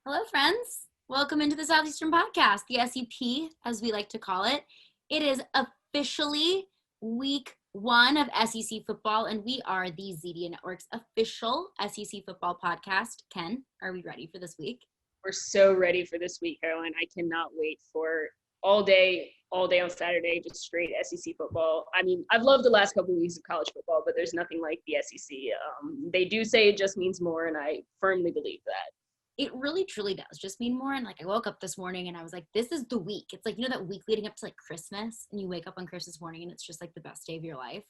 Hello, friends. Welcome into the Southeastern Podcast, the SEP, as we like to call it. It is officially week one of SEC football, and we are the Zedia Network's official SEC football podcast. Ken, are we ready for this week? We're so ready for this week, Caroline. I cannot wait for all day on Saturday, just straight SEC football. I mean, I've loved the last couple of weeks of college football, but there's nothing like the SEC. They do say it just means more, and I firmly believe that. It really, truly does just mean more. And I woke up this morning and I was like, this is the week. It's like, that week leading up to Christmas, and you wake up on Christmas morning and it's just the best day of your life.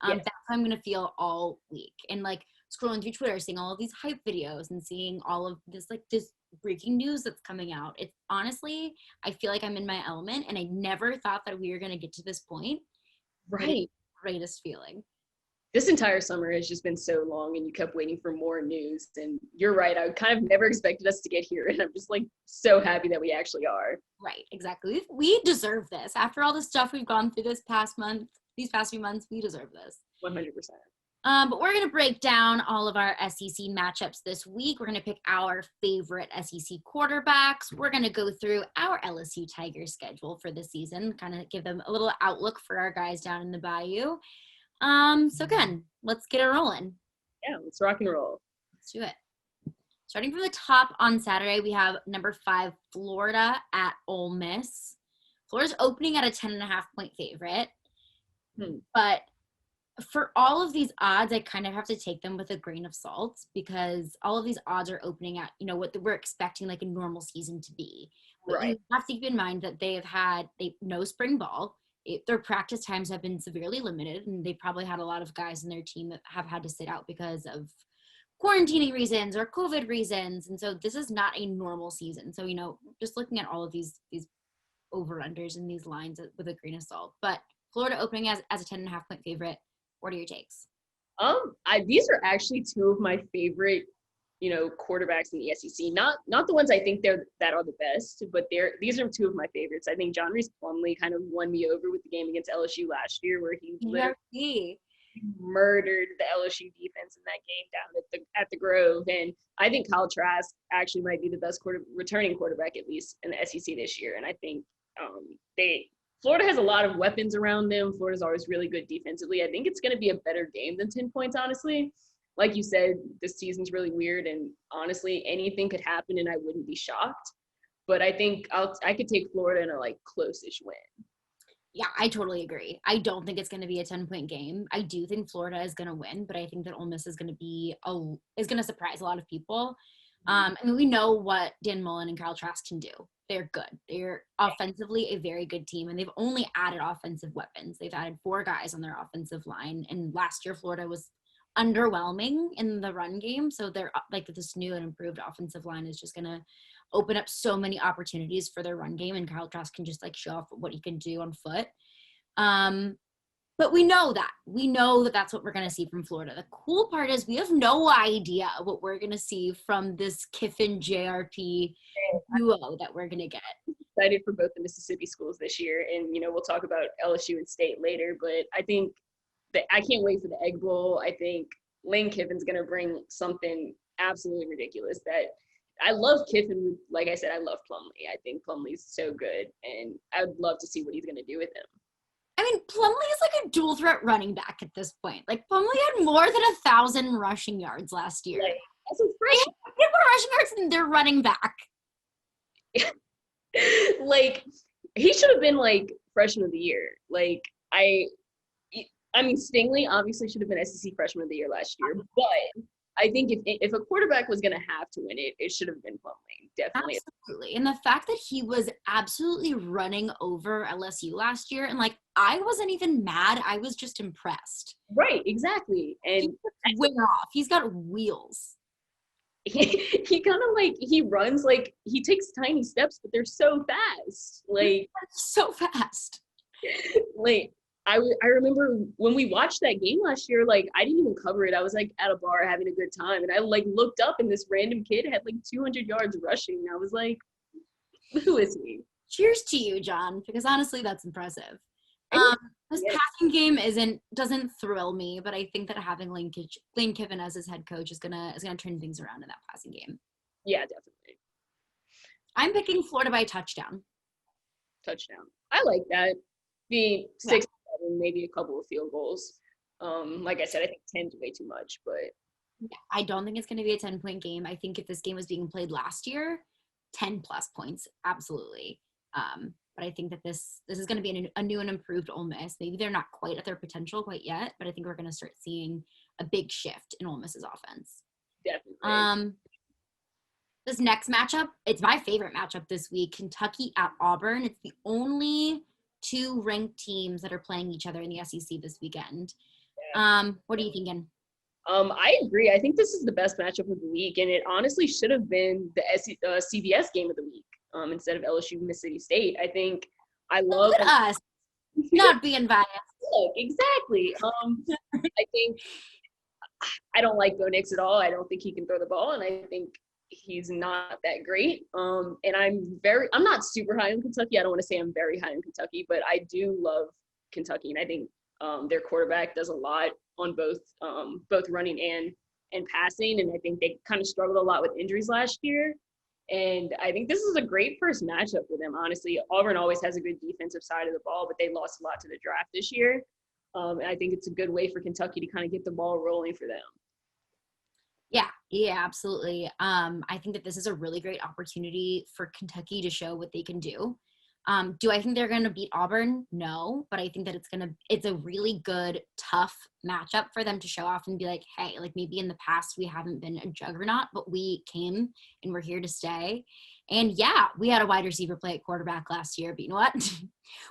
Yes. That's how I'm going to feel all week. And scrolling through Twitter, seeing all of these hype videos and seeing all of this, this breaking news that's coming out. It's honestly, I feel like I'm in my element, and I never thought that we were going to get to this point. Right. Greatest feeling. This entire summer has just been so long, and you kept waiting for more news. And you're right. I kind of never expected us to get here, and I'm just so happy that we actually are. Right. Exactly. We deserve this. After all the stuff we've gone through these past few months, we deserve this. 100%. But we're going to break down all of our SEC matchups this week. We're going to pick our favorite SEC quarterbacks. We're going to go through our LSU Tigers schedule for the season, kind of give them a little outlook for our guys down in the Bayou. So Ken, let's get it rolling. Yeah, let's rock and roll. Let's do it. Starting from the top on Saturday, we have number 5, Florida at Ole Miss. Florida's opening at a 10.5-point favorite. But for all of these odds, I kind of have to take them with a grain of salt, because all of these odds are opening at, what we're expecting a normal season to be. But right. You have to keep in mind that they no spring ball. Their practice times have been severely limited, and they probably had a lot of guys in their team that have had to sit out because of quarantining reasons or COVID reasons. And so this is not a normal season. So, just looking at all of these over-unders and these lines with a grain of salt. But Florida opening as a 10.5-point favorite. What are your takes? These are actually two of my favorite, quarterbacks in the SEC. Not the ones I think that are the best, but these are two of my favorites. I think John Reese Plumlee kind of won me over with the game against LSU last year, where he literally murdered the LSU defense in that game down at the Grove. And I think Kyle Trask actually might be the best returning quarterback, at least in the SEC this year. And I think Florida has a lot of weapons around them. Florida's always really good defensively. I think it's going to be a better game than 10 points, honestly. Like you said, this season's really weird, and honestly, anything could happen, and I wouldn't be shocked. But I think I could take Florida in a close-ish win. Yeah, I totally agree. I don't think it's going to be a 10-point game. I do think Florida is going to win, but I think that Ole Miss is going to surprise a lot of people. We know what Dan Mullen and Kyle Trask can do. They're good. They're offensively a very good team, and they've only added offensive weapons. They've added 4 guys on their offensive line, and last year Florida was underwhelming in the run game. So they're this new and improved offensive line is just going to open up so many opportunities for their run game, and Kyle Trask can just show off what he can do on foot. But we know that that's what we're going to see from Florida. The cool part is we have no idea what we're going to see from this Kiffin JRP duo that we're going to get. Excited for both the Mississippi schools this year, and we'll talk about LSU and State later, but I think that I can't wait for the Egg Bowl. I think Lane Kiffin's going to bring something absolutely ridiculous. That I love Kiffin. Like I said, I love Plumlee. I think Plumlee's so good, and I would love to see what he's going to do with him. I mean, Plumlee is a dual threat running back at this point. Plumlee had more than 1,000 rushing yards last year. As a freshman, they have more rushing yards than their running back. He should have been freshman of the year. I mean, Stingley obviously should have been SEC freshman of the year last year, but I think if a quarterback was going to have to win it, it should have been Plumlee, definitely. Absolutely. And the fact that he was absolutely running over LSU last year, and I wasn't even mad. I was just impressed. Right, exactly. And he went off. He's got wheels. He kind of he runs he takes tiny steps, but they're so fast. So fast. I remember when we watched that game last year, I didn't even cover it. I was at a bar having a good time, and I looked up, and this random kid had 200 yards rushing. And I was like, who is he? Cheers to you, John, because honestly, that's impressive. This passing game doesn't thrill me, but I think that having Lane Kiffin as his head coach is gonna turn things around in that passing game. Yeah, definitely. I'm picking Florida by touchdown. Touchdown. I like that. Be 6-7, maybe a couple of field goals. Like I said, I think 10's way too much, but Yeah, I don't think it's going to be a 10-point game. I think if this game was being played last year, 10 plus points, absolutely. But I think that this is going to be a new and improved Ole Miss. Maybe they're not quite at their potential quite yet, but I think we're going to start seeing a big shift in Ole Miss's offense. definitely. This next matchup, it's my favorite matchup this week. Kentucky at Auburn. It's the only two ranked teams that are playing each other in the SEC this weekend. Yeah. What are you thinking? I agree. I think this is the best matchup of the week, and it honestly should have been the CBS game of the week instead of LSU Mississippi State. I think I love Look at us not being biased. Look, exactly. I think I don't like Bo Nix at all. I don't think he can throw the ball, and I think he's not that great. And I'm not super high on Kentucky. I don't want to say I'm very high on Kentucky, but I do love Kentucky, and I think their quarterback does a lot on both running and passing, and I think they kind of struggled a lot with injuries last year. And I think this is a great first matchup for them, honestly. Auburn always has a good defensive side of the ball, but they lost a lot to the draft this year. And I think it's a good way for Kentucky to kind of get the ball rolling for them. Yeah, absolutely. I think that this is a really great opportunity for Kentucky to show what they can do. Do I think they're going to beat Auburn? No, but I think that it's a really good, tough matchup for them to show off and be like, hey, like maybe in the past we haven't been a juggernaut, but we came and we're here to stay. And yeah, we had a wide receiver play at quarterback last year, but you know what?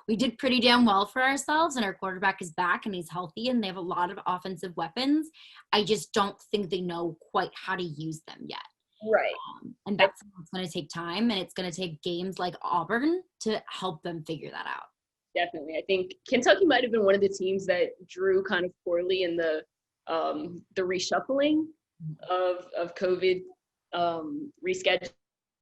We did pretty damn well for ourselves, and our quarterback is back and he's healthy and they have a lot of offensive weapons. I just don't think they know quite how to use them yet. Right. And that's going to take time, and it's going to take games like Auburn to help them figure that out. Definitely. I think Kentucky might have been one of the teams that drew kind of poorly in the reshuffling of COVID rescheduling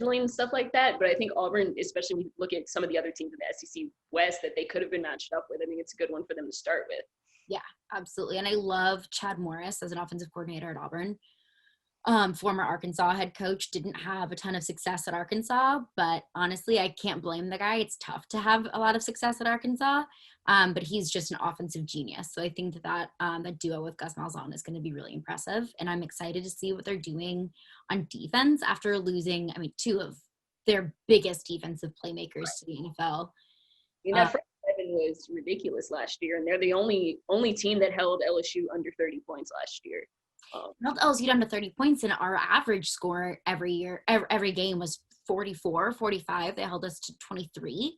and stuff like that. But I think Auburn, especially when you look at some of the other teams in the SEC West that they could have been matched up with, I think it's a good one for them to start with. Yeah, absolutely. And I love Chad Morris as an offensive coordinator at Auburn. Former Arkansas head coach, didn't have a ton of success at Arkansas, but honestly, I can't blame the guy. It's tough to have a lot of success at Arkansas, but he's just an offensive genius. So I think that duo with Gus Malzahn is going to be really impressive, and I'm excited to see what they're doing on defense after losing, two of their biggest defensive playmakers to the NFL. That front seven was ridiculous last year, and they're the only team that held LSU under 30 points last year. Held LSU down to 30 points, and our average score every game was 44, 45. They held us to 23.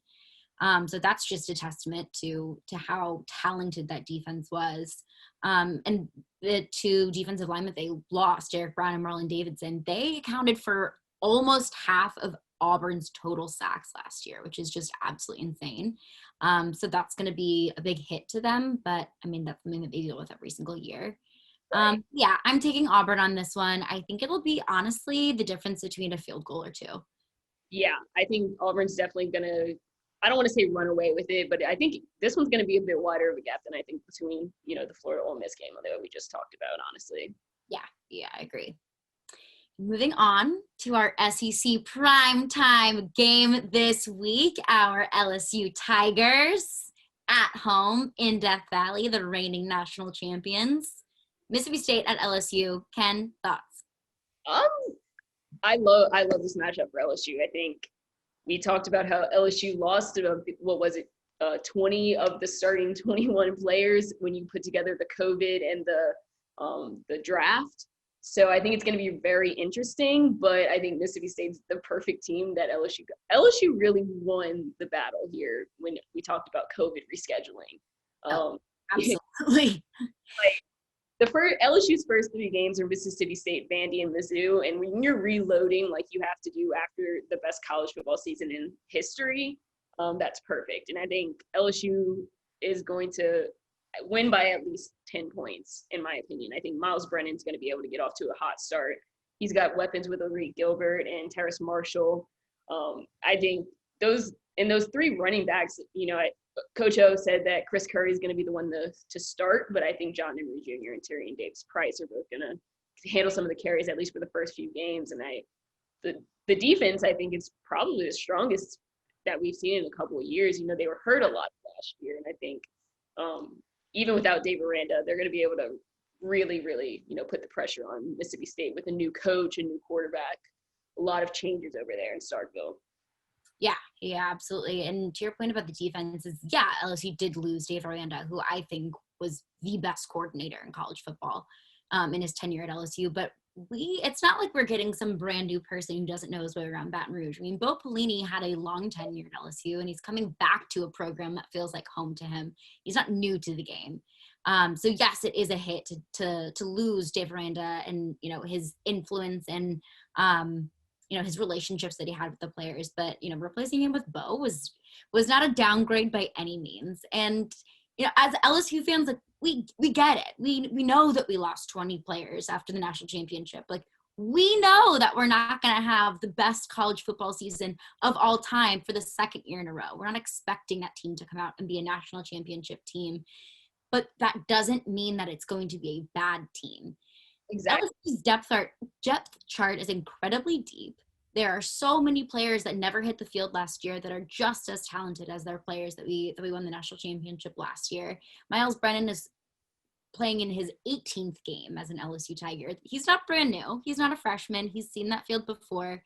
So that's just a testament to how talented that defense was. And the two defensive linemen they lost, Derek Brown and Marlon Davidson, they accounted for almost half of Auburn's total sacks last year, which is just absolutely insane. So that's going to be a big hit to them, but that's something that they deal with every single year. Yeah, I'm taking Auburn on this one. I think it'll be, honestly, the difference between a field goal or two. Yeah, I think Auburn's definitely going to, I don't want to say run away with it, but I think this one's going to be a bit wider of a gap than I think between, the Florida Ole Miss game that we just talked about, honestly. Yeah, I agree. Moving on to our SEC primetime game this week, our LSU Tigers at home in Death Valley, the reigning national champions. Mississippi State at LSU. Ken, thoughts? I love this matchup for LSU. I think we talked about how LSU lost 20 of the starting 21 players when you put together the COVID and the draft. So I think it's going to be very interesting, but I think Mississippi State's the perfect team that LSU really won the battle here when we talked about COVID rescheduling. Absolutely. LSU's first 3 games are Mississippi State, Vandy, and Mizzou, and when you're reloading like you have to do after the best college football season in history, that's perfect. And I think LSU is going to win by at least 10 points, in my opinion. I think Miles Brennan's going to be able to get off to a hot start. He's got weapons with Arik Gilbert and Terrace Marshall. I think those 3 running backs, Coach O said that Chris Curry is going to be the one to start, but I think John Emery Jr. and Tyrion Davis-Price are both going to handle some of the carries, at least for the first few games. And the defense, I think, is probably the strongest that we've seen in a couple of years. You know, they were hurt a lot last year, and I think even without Dave Aranda, they're going to be able to really, really, you know, put the pressure on Mississippi State with a new coach, a new quarterback, a lot of changes over there in Starkville. Yeah, absolutely. And to your point about the defenses, yeah, LSU did lose Dave Aranda, who I think was the best coordinator in college football in his tenure at LSU. But it's not like we're getting some brand new person who doesn't know his way around Baton Rouge. I mean, Bo Pelini had a long tenure at LSU, and he's coming back to a program that feels like home to him. He's not new to the game. So yes, it is a hit to lose Dave Aranda and, you know, his influence and, you know, his relationships that he had with the players, but, you know, replacing him with Bo was not a downgrade by any means. And, you know, as LSU fans, like, we get it. We know that we lost 20 players after the national championship. Like, we know that we're not going to have the best college football season of all time for the second year in a row. We're not expecting that team to come out and be a national championship team, but that doesn't mean that it's going to be a bad team. Exactly. LSU's depth chart is incredibly deep. There are so many players that never hit the field last year that are just as talented as their players that we won the national championship last year. Miles Brennan is playing in his 18th game as an LSU Tiger. He's not brand new. He's not a freshman. He's seen that field before.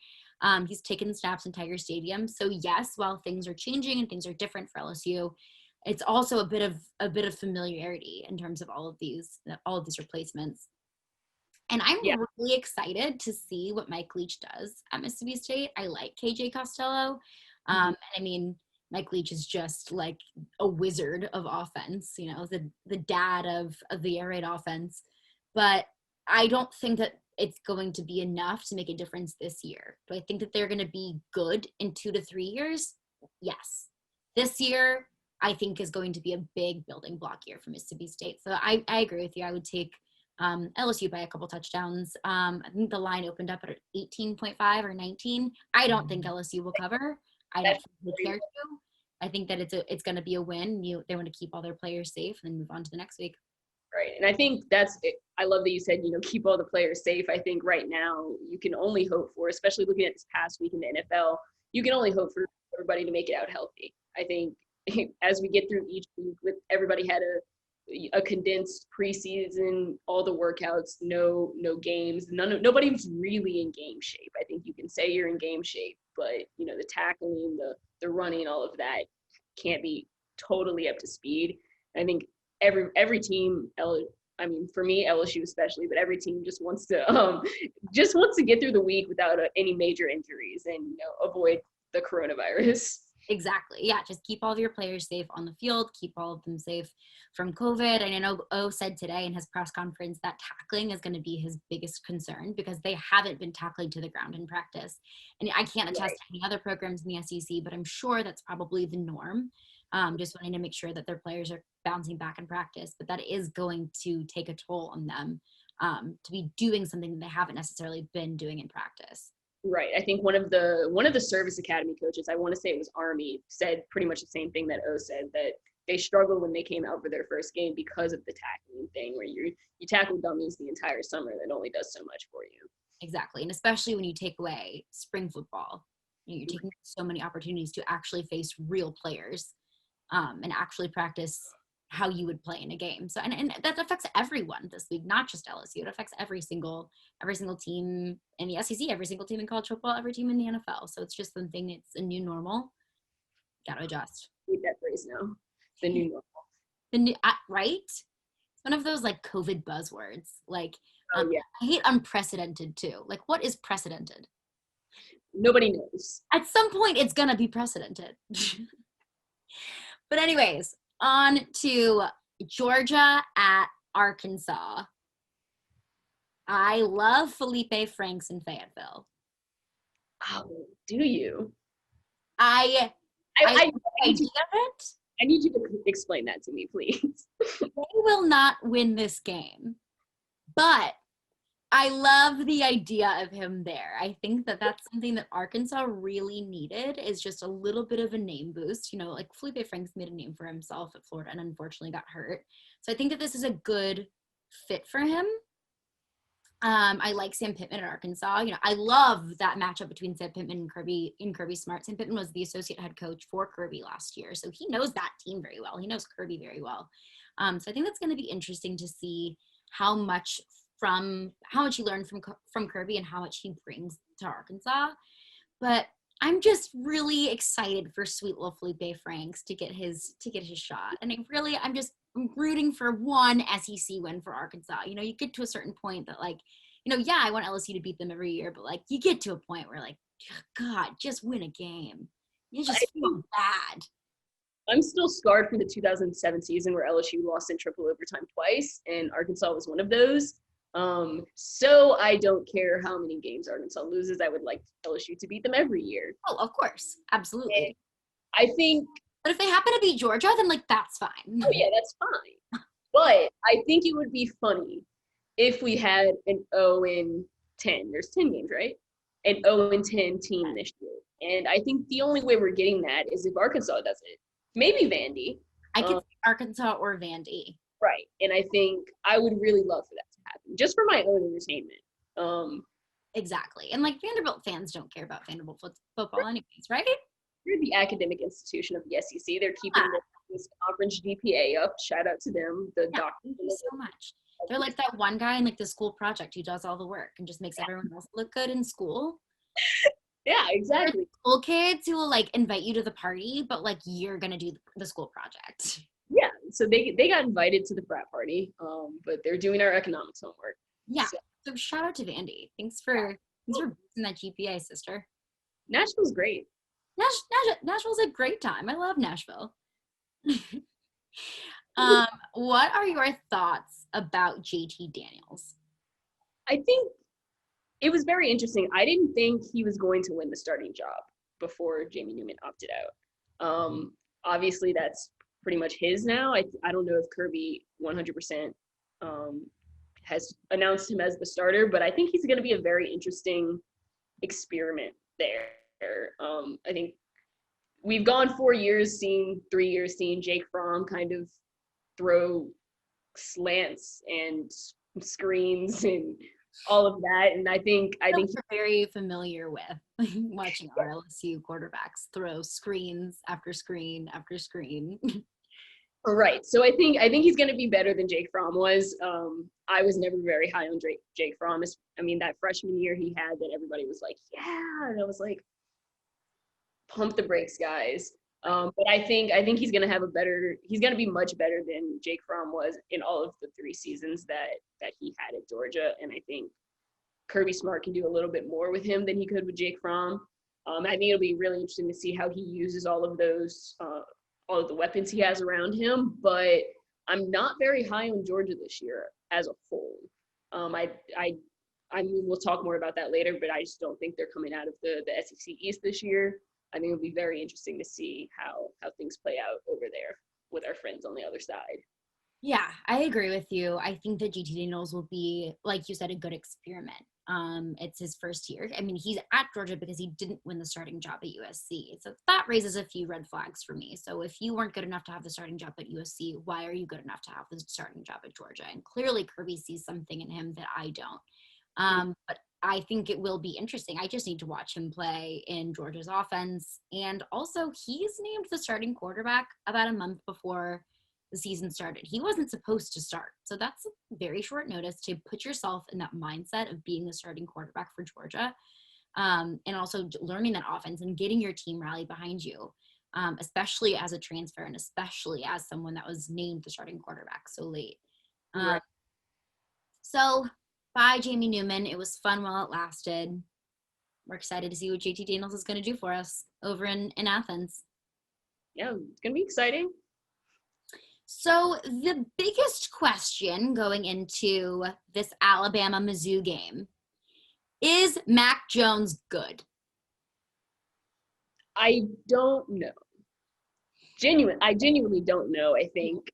He's taken snaps in Tiger Stadium. So yes, while things are changing and things are different for LSU, it's also a bit of familiarity in terms of all of these replacements. And I'm really excited to see what Mike Leach does at Mississippi State. I like KJ Costello. I mean, Mike Leach is just like a wizard of offense, you know, the dad of the air raid offense. But I don't think that it's going to be enough to make a difference this year. Do I think that they're going to be good in 2 to 3 years? Yes. This year, I think, is going to be a big building block year for Mississippi State. So I agree with you. I would take LSU by a couple touchdowns. I think the line opened up at 18.5 or 19. I don't think LSU will cover. I don't think they care to. I think that it's going to be a win. They want to keep all their players safe and then move on to the next week. Right. And I think that's it. I love that you said, you know, keep all the players safe. I think right now you can only hope for, especially looking at this past week in the NFL, you can only hope for everybody to make it out healthy. I think as we get through each week with everybody had a condensed preseason, all the workouts, no games, nobody's really in game shape. I think you can say you're in game shape, but you know, the tackling, the running, all of that can't be totally up to speed. I think every team, I mean, for me, LSU especially, but every team just wants to get through the week without any major injuries and, you know, avoid the coronavirus. Exactly. Yeah, just keep all of your players safe on the field, keep all of them safe from COVID. And I know O said today in his press conference that tackling is going to be his biggest concern because they haven't been tackling to the ground in practice. And I can't attest to any other programs in the SEC, but I'm sure that's probably the norm. Just wanting to make sure that their players are bouncing back in practice, but that is going to take a toll on them to be doing something that they haven't necessarily been doing in practice. Right. I think one of the service academy coaches, I want to say it was Army, said pretty much the same thing that O said, that they struggled when they came out for their first game because of the tackling thing, where you tackle dummies the entire summer. That only does so much for you. Exactly. And especially when you take away spring football, you're taking so many opportunities to actually face real players and actually practice how you would play in a game. So, and that affects everyone this week, not just LSU. It affects every single team in the SEC, every single team in college football, every team in the NFL. So it's just something, it's a new normal. Got to adjust. Read that phrase now. The new normal. Right? It's one of those like COVID buzzwords. Like, I hate unprecedented too. Like, what is precedented? Nobody knows. At some point, it's going to be precedented. But anyways, on to Georgia at Arkansas. I love Felipe Franks in Fayetteville. Oh, do you? I need you to explain that to me, please. They will not win this game, but I love the idea of him there. I think that that's something that Arkansas really needed, is just a little bit of a name boost. You know, like Felipe Franks made a name for himself at Florida and unfortunately got hurt. So I think that this is a good fit for him. I like Sam Pittman at Arkansas. You know, I love that matchup between Sam Pittman and Kirby Smart. Sam Pittman was the associate head coach for Kirby last year, so he knows that team very well. He knows Kirby very well. So I think that's going to be interesting to see how much he learned from Kirby and how much he brings to Arkansas. But I'm just really excited for sweet little Felipe Franks to get his shot, and I'm rooting for one SEC win for Arkansas. You know, you get to a certain point that, like, you know, yeah, I want LSU to beat them every year, but like you get to a point where like, God, just win a game. You just feel bad. I'm still scarred from the 2007 season where LSU lost in triple overtime twice, and Arkansas was one of those. So I don't care how many games Arkansas loses. I would like LSU to beat them every year. Oh, of course. Absolutely. And I think. But if they happen to beat Georgia, then like that's fine. Oh, yeah, that's fine. But I think it would be funny if we had an 0-10. There's 10 games, right? An 0-10 team this year. And I think the only way we're getting that is if Arkansas does it. Maybe Vandy. I could see Arkansas or Vandy. Right. And I think I would really love for that to happen, just for my own entertainment. Exactly. And like Vanderbilt fans don't care about Vanderbilt football anyways, right? They're the academic institution of the SEC. They're keeping this conference GPA up. Shout out to them. The doctors. Thank you so much. They're like that one guy in like the school project who does all the work and just makes everyone else look good in school. Yeah, exactly. School kids who will like invite you to the party, but like you're gonna do the school project. Yeah, so they got invited to the frat party, but they're doing our economics homework. Yeah. So shout out to Vandy. Thanks for boosting that GPA, sister. Nashville's great. Nashville's a great time. I love Nashville. What are your thoughts about JT Daniels? I think it was very interesting. I didn't think he was going to win the starting job before Jamie Newman opted out. Obviously, that's pretty much his now. I don't know if Kirby 100% has announced him as the starter, but I think he's going to be a very interesting experiment there. I think we've gone 3 years seeing Jake Fromm kind of throw slants and screens and all of that, and I think we're very familiar with watching our LSU quarterbacks throw screens after screen after screen. Right. So I think he's going to be better than Jake Fromm was. I was never very high on Jake Fromm. I mean, that freshman year he had that everybody was like, yeah, and I was like, pump the brakes, guys. But I think he's going to be much better than Jake Fromm was in all of the 3 seasons that he had at Georgia. And I think Kirby Smart can do a little bit more with him than he could with Jake Fromm. I think it'll be really interesting to see how he uses all of those, all of the weapons he has around him. But I'm not very high on Georgia this year as a whole. I mean, we'll talk more about that later, but I just don't think they're coming out of the SEC East this year. I think it'll be very interesting to see how things play out over there with our friends on the other side. Yeah, I agree with you. I think that JT Daniels will be, like you said, a good experiment. It's his first year. I mean, he's at Georgia because he didn't win the starting job at USC. So that raises a few red flags for me. So if you weren't good enough to have the starting job at USC, why are you good enough to have the starting job at Georgia? And clearly Kirby sees something in him that I don't. But I think it will be interesting. I just need to watch him play in Georgia's offense. And also, he's named the starting quarterback about a month before the season started. He wasn't supposed to start. So that's a very short notice to put yourself in that mindset of being the starting quarterback for Georgia. And also learning that offense and getting your team rallied behind you, especially as a transfer and especially as someone that was named the starting quarterback so late. Right. So bye, Jamie Newman. It was fun while it lasted. We're excited to see what JT Daniels is going to do for us over in Athens. Yeah, it's going to be exciting. So the biggest question going into this Alabama-Mizzou game, is Mac Jones good? I don't know. I genuinely don't know, I think.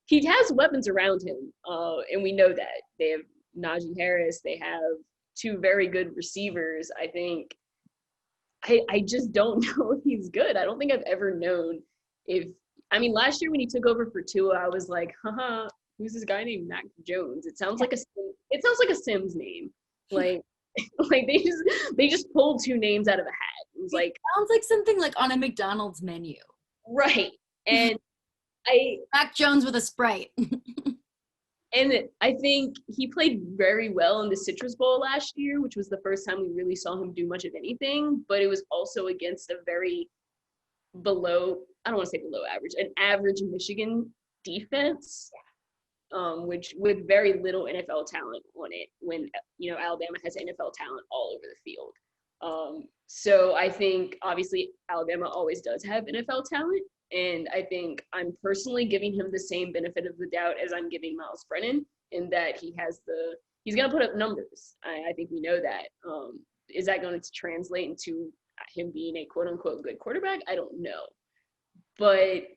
He has weapons around him, and we know that. They have Najee Harris. They have 2 very good receivers. I think I just don't know if he's good. I don't think I've ever known last year when he took over for Tua, I was like, haha, who's this guy named Mac Jones? It sounds like a Sims name. Like like they just pulled two names out of a hat. It was like sounds like something like on a McDonald's menu. Right. And Mac Jones with a Sprite. And I think he played very well in the Citrus Bowl last year, which was the first time we really saw him do much of anything. But it was also against a very I don't want to say below average, an average Michigan defense, which with very little NFL talent on it when, Alabama has NFL talent all over the field. So I think obviously Alabama always does have NFL talent. And I think I'm personally giving him the same benefit of the doubt as I'm giving Miles Brennan, in that he's going to put up numbers. I think we know that. Is that going to translate into him being a quote unquote good quarterback? I don't know. But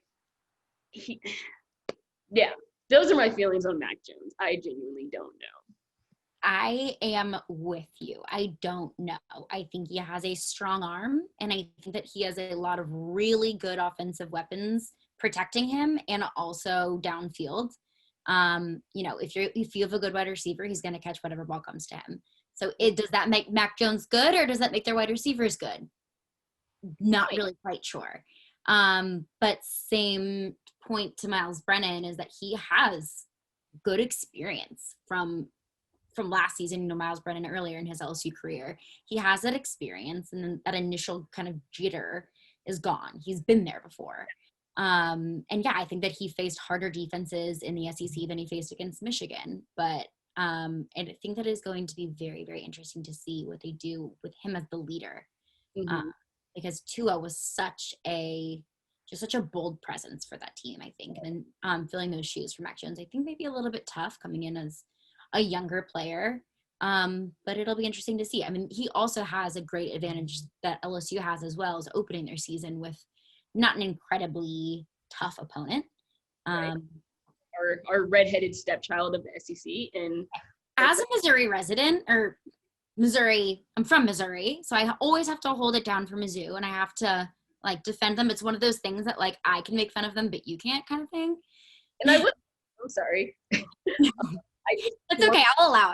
those are my feelings on Mac Jones. I genuinely don't know. I am with you. I don't know. I think he has a strong arm, and I think that he has a lot of really good offensive weapons protecting him and also downfield. If you have a good wide receiver, he's going to catch whatever ball comes to him. So does that make Mac Jones good, or does that make their wide receivers good? Not really quite sure. But same point to Miles Brennan is that he has good experience from last season. Miles Brennan earlier in his LSU career, he has that experience, and then that initial kind of jitter is gone. He's been there before. I think that he faced harder defenses in the SEC than he faced against Michigan. But and I think that is going to be very, very interesting to see what they do with him as the leader. Mm-hmm. Because Tua was such a bold presence for that team, I think. And filling those shoes for Mac Jones, I think maybe a little bit tough coming in as a younger player. But it'll be interesting to see. I mean, he also has a great advantage that LSU has as well, as opening their season with not an incredibly tough opponent. Right. Our redheaded stepchild of the SEC. And as a Missouri resident, I'm from Missouri, so I always have to hold it down for Mizzou, and I have to defend them. It's one of those things that I can make fun of them, but you can't, kind of thing. And I'm sorry. It's okay. I'll allow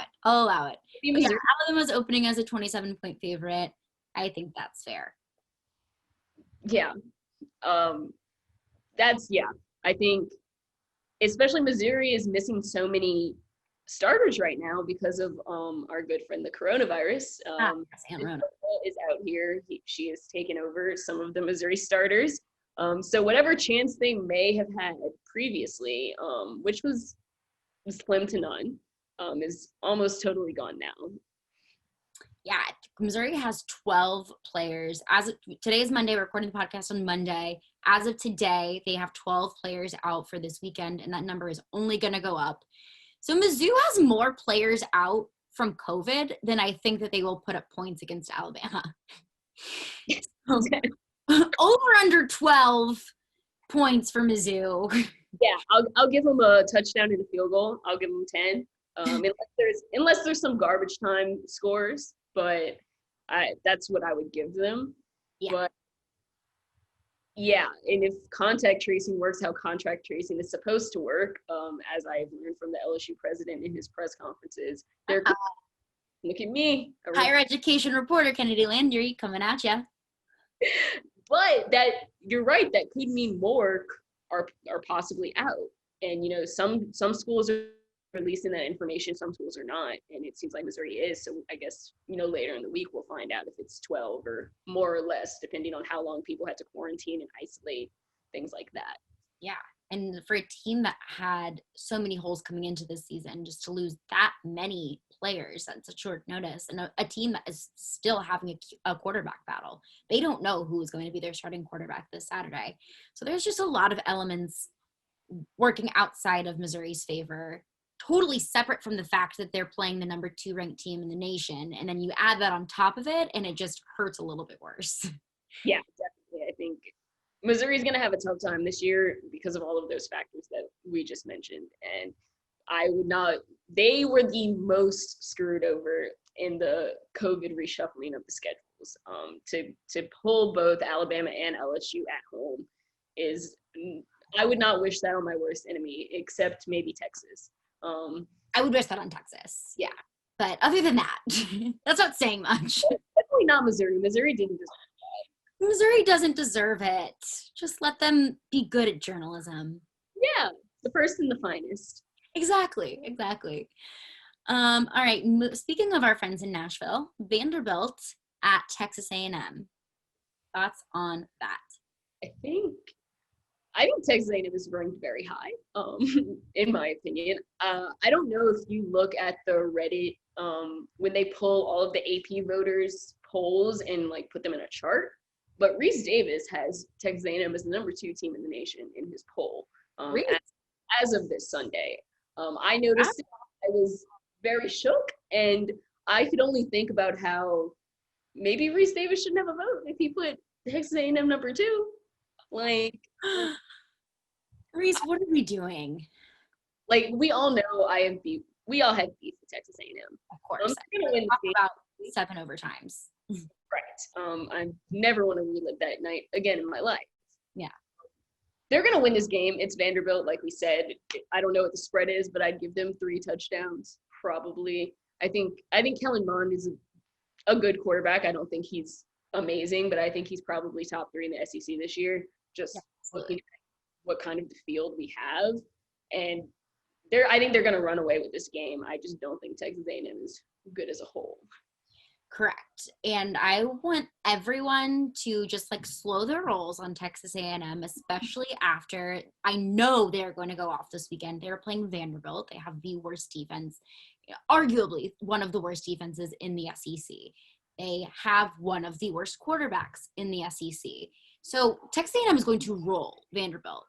it. Yeah, Alabama's opening as a 27-point favorite. I think that's fair. Yeah. I think especially Missouri is missing so many starters right now because of our good friend, the coronavirus. Is out here. She has taken over some of the Missouri starters. So whatever chance they may have had previously, which was slim to none, is almost totally gone now. Yeah, Missouri has 12 players. Today is Monday, we're recording the podcast on Monday. As of today, they have 12 players out for this weekend, and that number is only going to go up. So Mizzou has more players out from COVID than I think that they will put up points against Alabama. Over under 12 points for Mizzou. Yeah, I'll give them a touchdown and a field goal. I'll give them 10. Unless there's some garbage time scores, but that's what I would give them. Yeah. But yeah, and if contact tracing works how contract tracing is supposed to work, as I've learned from the LSU president in his press conferences, look at me. Higher education reporter Kennedi Landry coming at you. But that you're right, that could mean more are possibly out. And some schools are releasing that information, some schools are not, and it seems like Missouri is. So I guess later in the week we'll find out if it's 12 or more or less, depending on how long people had to quarantine and isolate, things like that. Yeah, and for a team that had so many holes coming into this season, just to lose that many players at such short notice, and a team that is still having a quarterback battle. They don't know who is going to be their starting quarterback this Saturday. So there's just a lot of elements working outside of Missouri's favor, totally separate from the fact that they're playing the number 2 ranked team in the nation. And then you add that on top of it, and it just hurts a little bit worse. Yeah, definitely. I think Missouri's going to have a tough time this year because of all of those factors that we just mentioned. And they were the most screwed over in the COVID reshuffling of the schedules. To pull both Alabama and LSU at home is I would not wish that on my worst enemy, except maybe Texas. I would wish that on Texas. Yeah. But other than that, that's not saying much. Definitely not Missouri. Missouri didn't deserve it. Missouri doesn't deserve it. Just let them be good at journalism. Yeah, the first and the finest. Exactly. All right. Speaking of our friends in Nashville, Vanderbilt at Texas A&M. Thoughts on that? I think Texas A&M is ranked very high, in my opinion. I don't know if you look at the Reddit when they pull all of the AP voters polls and like put them in a chart, but Reese Davis has Texas A&M as the number 2 team in the nation in his poll as of this Sunday. I noticed it. I was very shook, and I could only think about how maybe Reese Davis shouldn't have a vote if he put Texas A&M number 2. Like, Reese, what are we doing? Like, we all know I have beef. We all have beef with Texas A&M. Of course. Talk about 7 overtimes. Right. I never want to relive that night again in my life. Yeah. They're going to win this game. It's Vanderbilt, like we said. I don't know what the spread is, but I'd give them 3 touchdowns, probably. I think Kellen Mond is a good quarterback. I don't think he's amazing, but I think he's probably top 3 in the SEC this year, just looking at what kind of the field we have. And I think they're going to run away with this game. I just don't think Texas A&M is good as a whole. Correct. And I want everyone to just like slow their rolls on Texas A&M, especially after I know they're going to go off this weekend. They're playing Vanderbilt. They have the worst defense, arguably one of the worst defenses in the SEC. They have one of the worst quarterbacks in the SEC. So Texas A&M is going to roll Vanderbilt.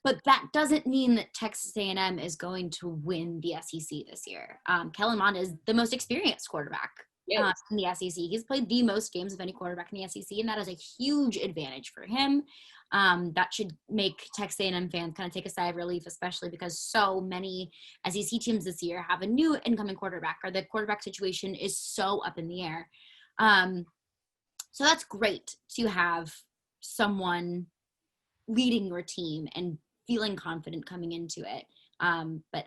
But that doesn't mean that Texas A&M is going to win the SEC this year. Kellen Mond is the most experienced quarterback in the SEC. He's played the most games of any quarterback in the SEC, and that is a huge advantage for him. That should make Texas A&M fans kind of take a sigh of relief, especially because so many SEC teams this year have a new incoming quarterback, or the quarterback situation is so up in the air. So that's great to have someone leading your team and feeling confident coming into it. But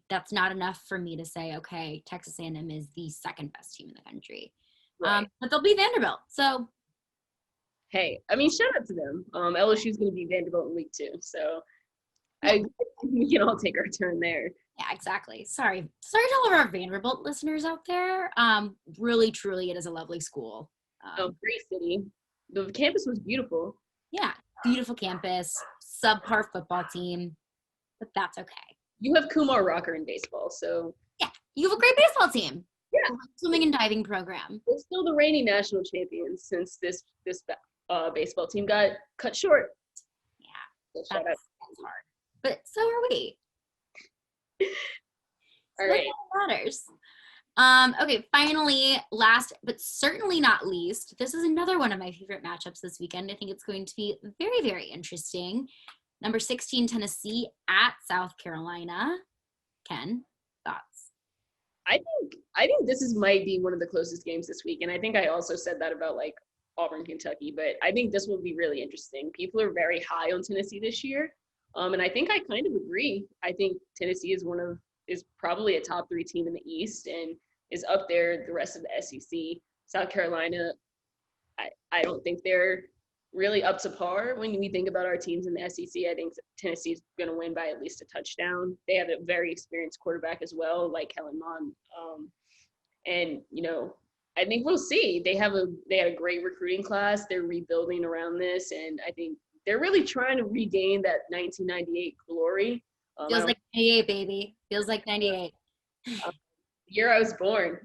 that's not enough for me to say, okay, Texas A&M is the second best team in the country. Right. But they'll be Vanderbilt. So, hey, I mean, shout out to them. LSU's going to be Vanderbilt in week 2. So we can all take our turn there. Yeah, exactly. Sorry to all of our Vanderbilt listeners out there. Really, truly, it is a lovely school. Great city. The campus was beautiful. Yeah, beautiful campus, subpar football team, but that's okay. You have Kumar Rocker in baseball, so. Yeah, you have a great baseball team. Yeah. Swimming and diving program. We're still the reigning national champions since this baseball team got cut short. Yeah, so that's hard. But so are we. All right. That matters. Okay, finally, last but certainly not least, this is another one of my favorite matchups this weekend. I think it's going to be very, very interesting. Number 16, Tennessee at South Carolina. Ken, thoughts? I think this might be one of the closest games this week, and I think I also said that about like Auburn, Kentucky, but I think this will be really interesting. People are very high on Tennessee this year, and I think I kind of agree. I think Tennessee is probably a top 3 team in the East and is up there the rest of the SEC. South Carolina, I don't think they're really up to par when we think about our teams in the SEC. I think Tennessee's going to win by at least a touchdown. They have a very experienced quarterback as well, like Kellen Mond. And, I think we'll see. They had a great recruiting class. They're rebuilding around this, and I think they're really trying to regain that 1998 glory. Feels like 98, baby. Feels like 98. The year I was born.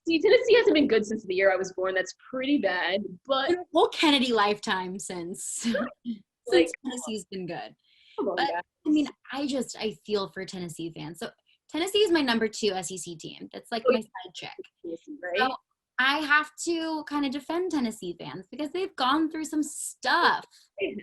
Tennessee hasn't been good since the year I was born. That's pretty bad. But a whole Kennedi lifetime since Tennessee's been good. Come on, but guys. I mean, I feel for Tennessee fans. So Tennessee is my number 2 SEC team. That's like my side chick. Right? So I have to kind of defend Tennessee fans because they've gone through some stuff the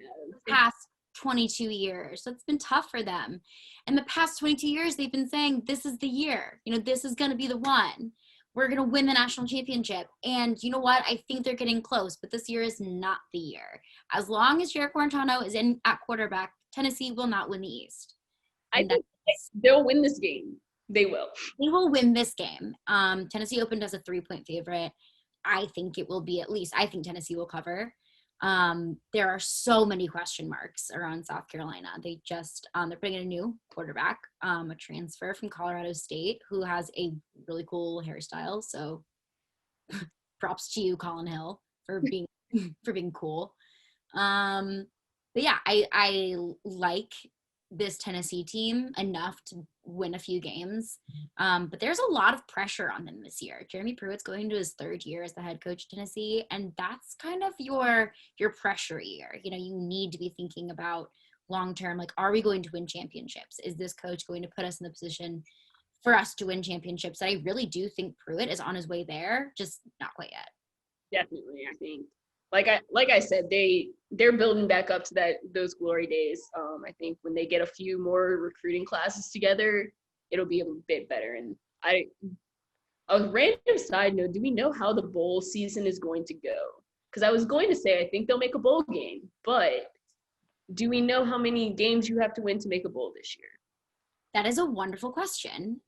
past 22 years. So it's been tough for them. And the past 22 years, they've been saying, this is the year. This is going to be the one. we're going to win the national championship. And you know what? I think they're getting close, but this year is not the year. As long as Jarek Guarantano is in at quarterback, Tennessee will not win the East. I think they'll win this game. They will. They will win this game. Tennessee opened as a 3-point favorite. I think it will be I think Tennessee will cover. There are so many question marks around South Carolina. They just, they're putting in a new quarterback, a transfer from Colorado State who has a really cool hairstyle. So props to you, Colin Hill, for being, for being cool. But yeah, I like this Tennessee team enough to win a few games. But there's a lot of pressure on them this year. Jeremy Pruitt's going to his 3rd year as the head coach of Tennessee, and that's kind of your pressure year. You know, you need to be thinking about long-term, like, are we going to win championships? Is this coach going to put us in the position for us to win championships? I really do think Pruitt is on his way there, just not quite yet. Definitely, I think. Like I said, they're building back up to those glory days. I think when they get a few more recruiting classes together, it'll be a bit better. And a random side note, do we know how the bowl season is going to go? Because I was going to say I think they'll make a bowl game, but do we know how many games you have to win to make a bowl this year? That is a wonderful question,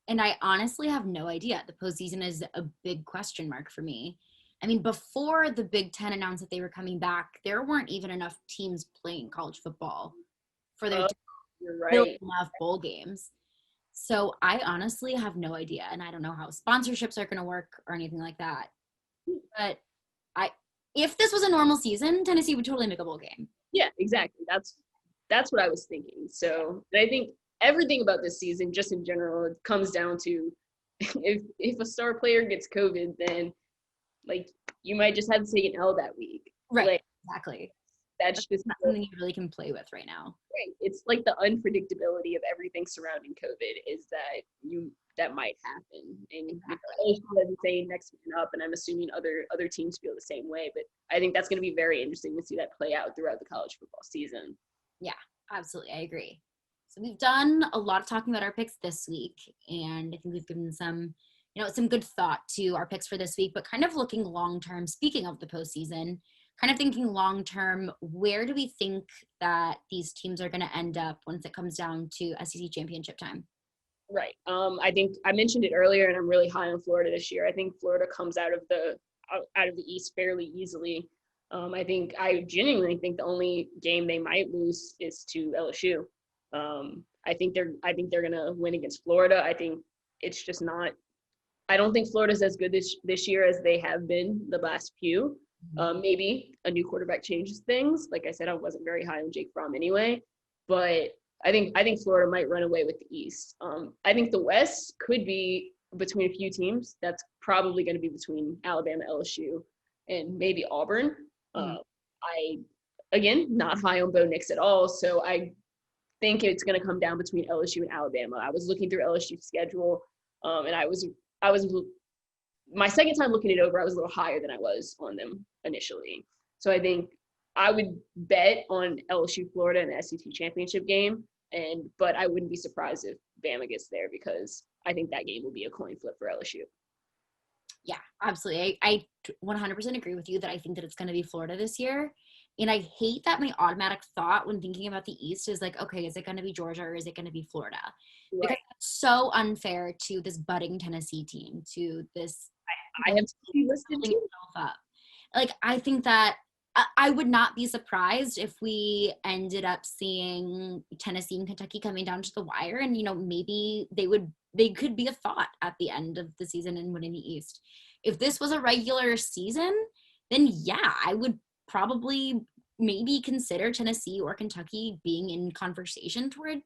and I honestly have no idea. The postseason is a big question mark for me. I mean, before the Big Ten announced that they were coming back, there weren't even enough teams playing college football for there to build enough bowl games. So I honestly have no idea, and I don't know how sponsorships are going to work or anything like that. But if this was a normal season, Tennessee would totally make a bowl game. Yeah, exactly. That's what I was thinking. So I think everything about this season, just in general, it comes down to if a star player gets COVID, then like you might just have to take an L that week. Right. Like, exactly. That's just not something you really can play with right now. Right. It's like the unpredictability of everything surrounding COVID is that might happen. And exactly. Doesn't say next man up, and I'm assuming other teams feel the same way. But I think that's going to be very interesting to see that play out throughout the college football season. Yeah, absolutely. I agree. So we've done a lot of talking about our picks this week, and I think we've given some good thought to our picks for this week, but kind of looking long-term, speaking of the postseason, kind of thinking long-term, where do we think that these teams are going to end up once it comes down to SEC championship time? Right. I think I mentioned it earlier, and I'm really high on Florida this year. I think Florida comes out of the East fairly easily. I genuinely think the only game they might lose is to LSU. I think they're going to win against Florida. I think it's just not. I don't think Florida's as good this year as they have been the last few. Maybe a new quarterback changes things. Like I said, I wasn't very high on Jake Fromm anyway, but I think Florida might run away with the East. I think the West could be between a few teams. That's probably going to be between Alabama, LSU, and maybe Auburn. Again, not high on Bo Nix at all, so I think it's going to come down between LSU and Alabama. I was looking through LSU's schedule, and I was my second time looking it over, I was a little higher than I was on them initially. So I think I would bet on LSU Florida in the SEC championship game, but I wouldn't be surprised if Bama gets there because I think that game will be a coin flip for LSU. Yeah, absolutely. I 100% agree with you that I think that it's going to be Florida this year. And I hate that my automatic thought when thinking about the East is like, okay, is it going to be Georgia or is it going to be Florida? Right. Because it's so unfair to this budding Tennessee team, to this. I have to be listed too. Up. Like, I think that I would not be surprised if we ended up seeing Tennessee and Kentucky coming down to the wire, and maybe they could be a thought at the end of the season and winning the East. If this was a regular season, then yeah, I would probably maybe consider Tennessee or Kentucky being in conversation toward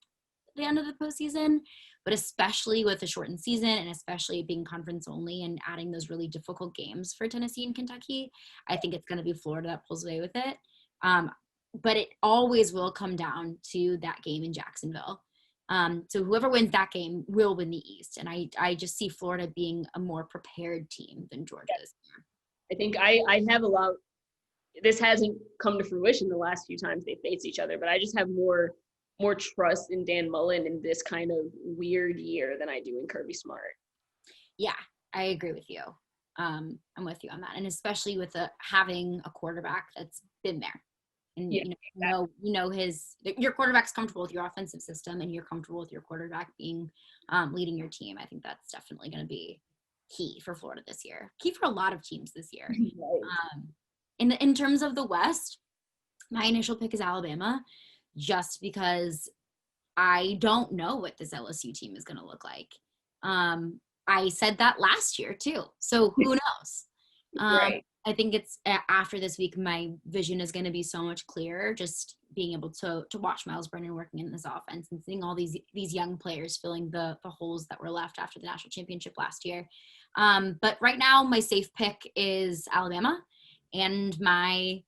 the end of the postseason, but especially with a shortened season and especially being conference only and adding those really difficult games for Tennessee and Kentucky, I think it's going to be Florida that pulls away with it. But it always will come down to that game in Jacksonville. So whoever wins that game will win the East. And I just see Florida being a more prepared team than Georgia is. I think I have a lot. This hasn't come to fruition the last few times they face each other, but I just have more trust in Dan Mullen in this kind of weird year than I do in Kirby Smart. Yeah, I agree with you. I'm with you on that. And especially with having a quarterback that's been there. And Yeah, your quarterback's comfortable with your offensive system, and you're comfortable with your quarterback being leading your team. I think that's definitely going to be key for Florida this year. Key for a lot of teams this year. right. In terms of the West, my initial pick is Alabama, just because I don't know what this LSU team is going to look like. I said that last year too, so who knows? Right. I think it's after this week, my vision is going to be so much clearer. Just being able to watch Miles Brennan working in this offense and seeing all these young players filling the holes that were left after the national championship last year. But right now, my safe pick is Alabama, and my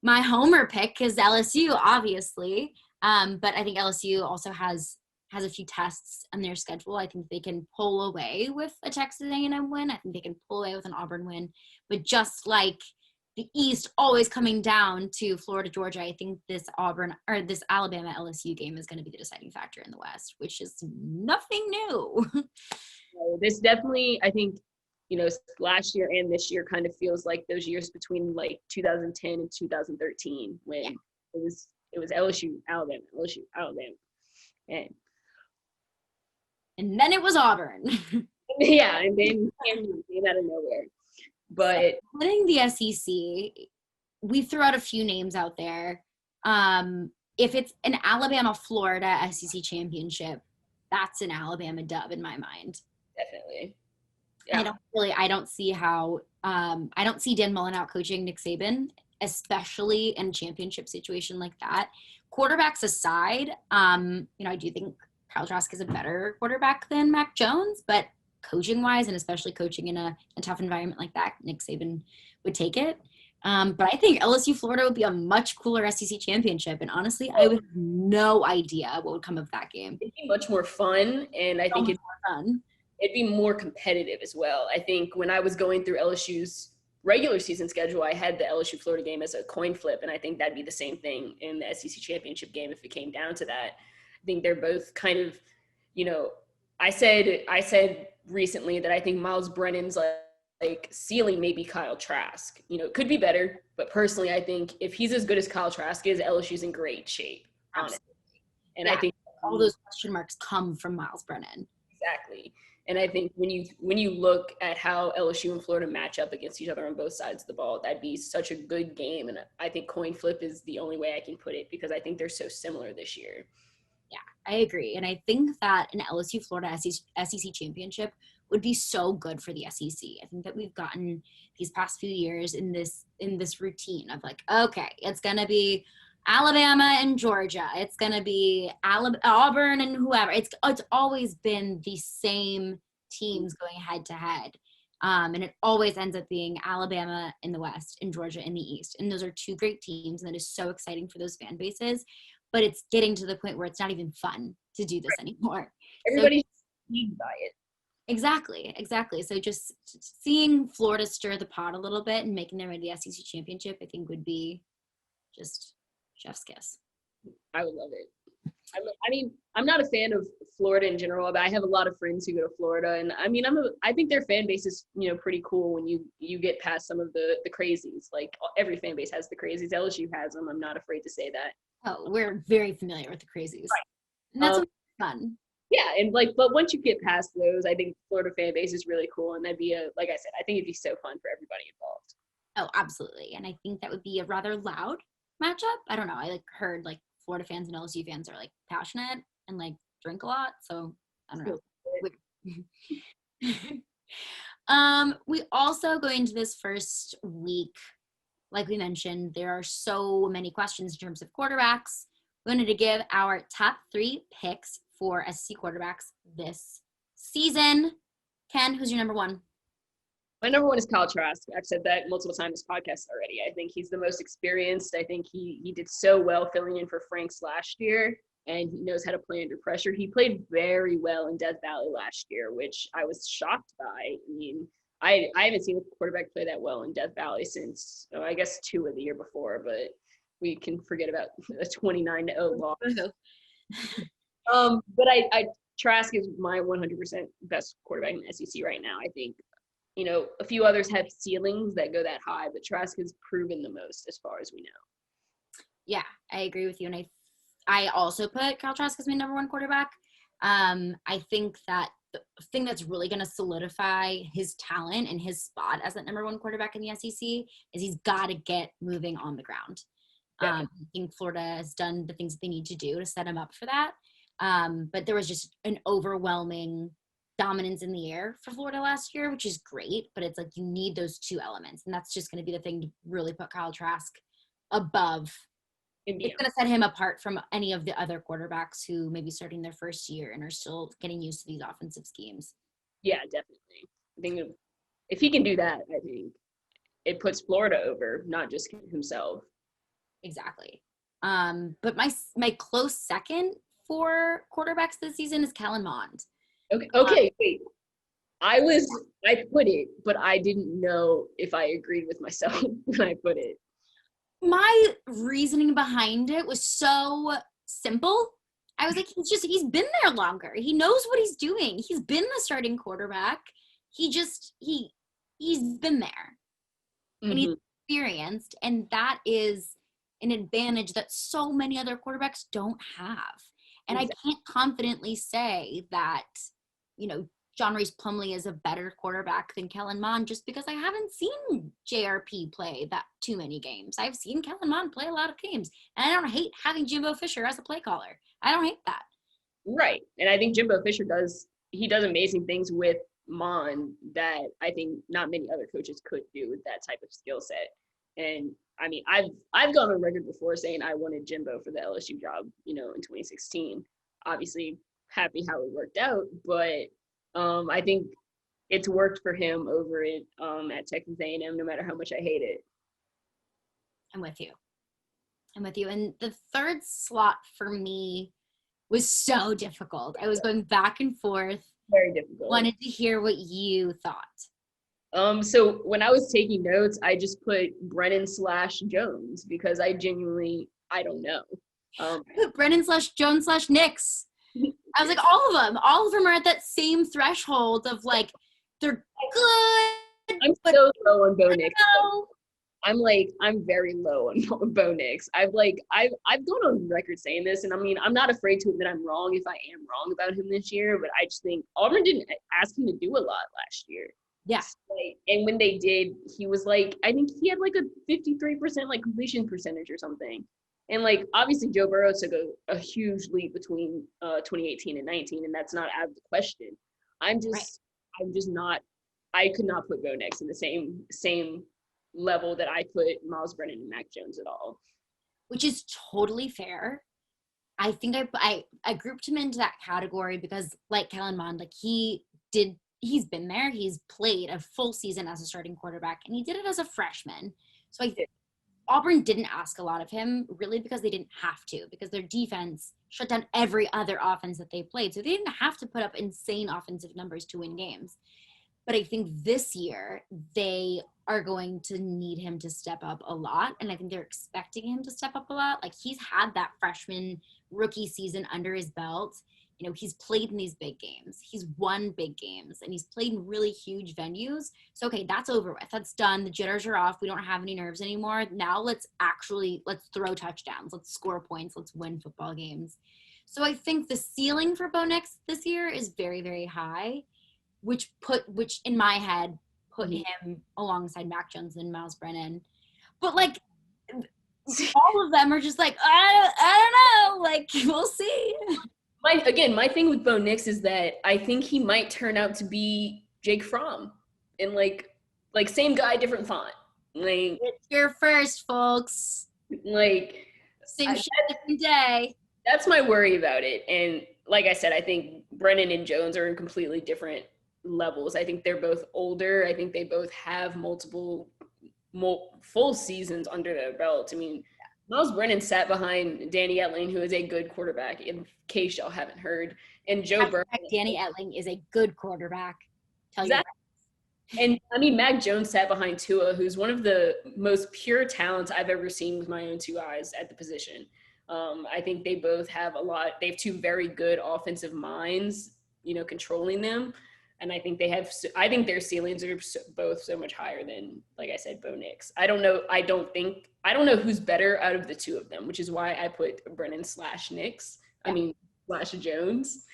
homer pick is LSU, obviously. But I think LSU also has a few tests on their schedule. I think they can pull away with a Texas A&M win. I think they can pull away with an Auburn win. But just like the East always coming down to Florida, Georgia, I think this Alabama LSU game is going to be the deciding factor in the West, which is nothing new. This definitely, I think, last year and this year kind of feels like those years between like 2010 and 2013 when it was LSU, Alabama, and then it was Auburn. Yeah, and then came out of nowhere. But putting the SEC, we threw out a few names out there. If it's an Alabama-Florida SEC championship, that's an Alabama dub in my mind. Definitely. Yeah. I don't see how I don't see Dan Mullen out coaching Nick Saban, especially in a championship situation like that. Quarterbacks aside, I do think Kyle Trask is a better quarterback than Mac Jones, but coaching wise, and especially coaching in a tough environment like that, Nick Saban would take it. But I think LSU Florida would be a much cooler SEC championship. And honestly, I would have no idea what would come of that game. It'd be much more fun. And I think it'd be more competitive as well. I think when I was going through LSU's regular season schedule, I had the LSU Florida game as a coin flip. And I think that'd be the same thing in the SEC championship game if it came down to that. I think they're both kind of, I said recently that I think Miles Brennan's like ceiling may be Kyle Trask. It could be better, but personally, I think if he's as good as Kyle Trask is, LSU's in great shape. Honestly. And I think all those question marks come from Miles Brennan. Exactly. And I think when you look at how LSU and Florida match up against each other on both sides of the ball, that'd be such a good game. And I think coin flip is the only way I can put it because I think they're so similar this year. Yeah, I agree. And I think that an LSU Florida SEC championship would be so good for the SEC. I think that we've gotten these past few years in this routine of like, okay, it's going to be Alabama and Georgia. It's going to be Auburn and whoever. It's always been the same teams going head to head. And it always ends up being Alabama in the West and Georgia in the East. And those are two great teams. And that is so exciting for those fan bases. But it's getting to the point where it's not even fun to do this anymore. Everybody's intrigued by it. Exactly. So just seeing Florida stir the pot a little bit and making their way to the SEC championship, I think would be just chef's kiss. I would love it. I'm not a fan of Florida in general, but I have a lot of friends who go to Florida, and I think their fan base is pretty cool when you get past some of the crazies. Like every fan base has the crazies. LSU has them. I'm not afraid to say that. Oh, we're very familiar with the crazies. Right. And that's fun. Yeah, and but once you get past those, I think Florida fan base is really cool, and that'd be like I said, I think it'd be so fun for everybody involved. Oh, absolutely, and I think that would be a rather loud matchup. I don't know. I heard Florida fans and LSU fans are passionate and drink a lot, so I don't know. We also go into this first week. Like we mentioned, there are so many questions in terms of quarterbacks. We wanted to give our top 3 picks for SEC quarterbacks this season. Ken, who's your number 1? My number 1 is Kyle Trask. I've said that multiple times in this podcast already. I think he's the most experienced. I think he did so well filling in for Franks last year, and he knows how to play under pressure. He played very well in Death Valley last year, which I was shocked by. I haven't seen a quarterback play that well in Death Valley since, I guess, 2 of the year before, but we can forget about a 29-0 loss. But Trask is my 100% best quarterback in the SEC right now. I think a few others have ceilings that go that high, but Trask has proven the most as far as we know. Yeah, I agree with you. And I also put Kyle Trask as my number one quarterback. I think that the thing that's really going to solidify his talent and his spot as that number one quarterback in the SEC is he's got to get moving on the ground. I think Florida has done the things that they need to do to set him up for that. But there was just an overwhelming dominance in the air for Florida last year, which is great. But it's like you need those two elements. And that's just going to be the thing to really put Kyle Trask above. It's going to set him apart from any of the other quarterbacks who may be starting their first year and are still getting used to these offensive schemes. Yeah, definitely. I think if he can do that, I think it puts Florida over, not just himself. Exactly. But my close second for quarterbacks this season is Kellen Mond. Okay, wait. I put it, but I didn't know if I agreed with myself when I put it. My reasoning behind it was so simple. I was like, he's been there longer. He knows what he's doing. He's been the starting quarterback. He's been there. And he's experienced. And that is an advantage that so many other quarterbacks don't have. And I can't confidently say that, John Reese Plumlee is a better quarterback than Kellen Mond just because I haven't seen JRP play that too many games. I've seen Kellen Mond play a lot of games. And I don't hate having Jimbo Fisher as a play caller. I don't hate that. Right. And I think Jimbo Fisher does amazing things with Mond that I think not many other coaches could do with that type of skill set. And I mean, I've gone on record before saying I wanted Jimbo for the LSU job, in 2016. Obviously, happy how it worked out, but I think it's worked for him over at Texas A&M, no matter how much I hate it. I'm with you. And the third slot for me was so difficult. I was going back and forth. Very difficult. Wanted to hear what you thought. So when I was taking notes, I just put Brennan/Jones because I don't know. I put Brennan/Jones/Nix. I was like, all of them are at that same threshold of like, they're good. I'm so low on Bo Nix. I'm very low on Bo Nix. I've gone on record saying this, and I mean, I'm not afraid to admit I'm wrong if I am wrong about him this year, but I just think Auburn didn't ask him to do a lot last year. Yeah. And when they did, he was I think he had a 53% completion percentage or something. And obviously Joe Burrow took a huge leap between 2018 and 19, and that's not out of the question. I could not put Bo Nix in the same level that I put Miles Brennan and Mac Jones at all. Which is totally fair. I think I grouped him into that category because like Kellen Mond, he's been there. He's played a full season as a starting quarterback, and he did it as a freshman. So Auburn didn't ask a lot of him really because they didn't have to, because their defense shut down every other offense that they played. So they didn't have to put up insane offensive numbers to win games. But I think this year they are going to need him to step up a lot. And I think they're expecting him to step up a lot. He's had that freshman rookie season under his belt. He's played in these big games. He's won big games, and he's played in really huge venues. So, okay, that's over with. That's done. The jitters are off. We don't have any nerves anymore. Now let's throw touchdowns. Let's score points. Let's win football games. So I think the ceiling for Bo Nix this year is very, very high, which in my head put him alongside Mac Jones and Miles Brennan. But all of them are just I don't know. We'll see. My thing with Bo Nix is that I think he might turn out to be Jake Fromm, and same guy, different font. It's your first, folks. Same shit, different day. That's my worry about it. And like I said, I think Brennan and Jones are in completely different levels. I think they're both older. I think they both have multiple full seasons under their belt. I mean, Miles Brennan sat behind Danny Etling, who is a good quarterback, in case y'all haven't heard. And Joe Burrow. Danny Etling is a good quarterback. Exactly. And I mean, Mac Jones sat behind Tua, who's one of the most pure talents I've ever seen with my own two eyes at the position. I think they both have they have two very good offensive minds, controlling them. And I think I think their ceilings are both so much higher than, like I said, Bo Nix. I don't know who's better out of the two of them, which is why I put Brennan / Nix. I mean, / Jones.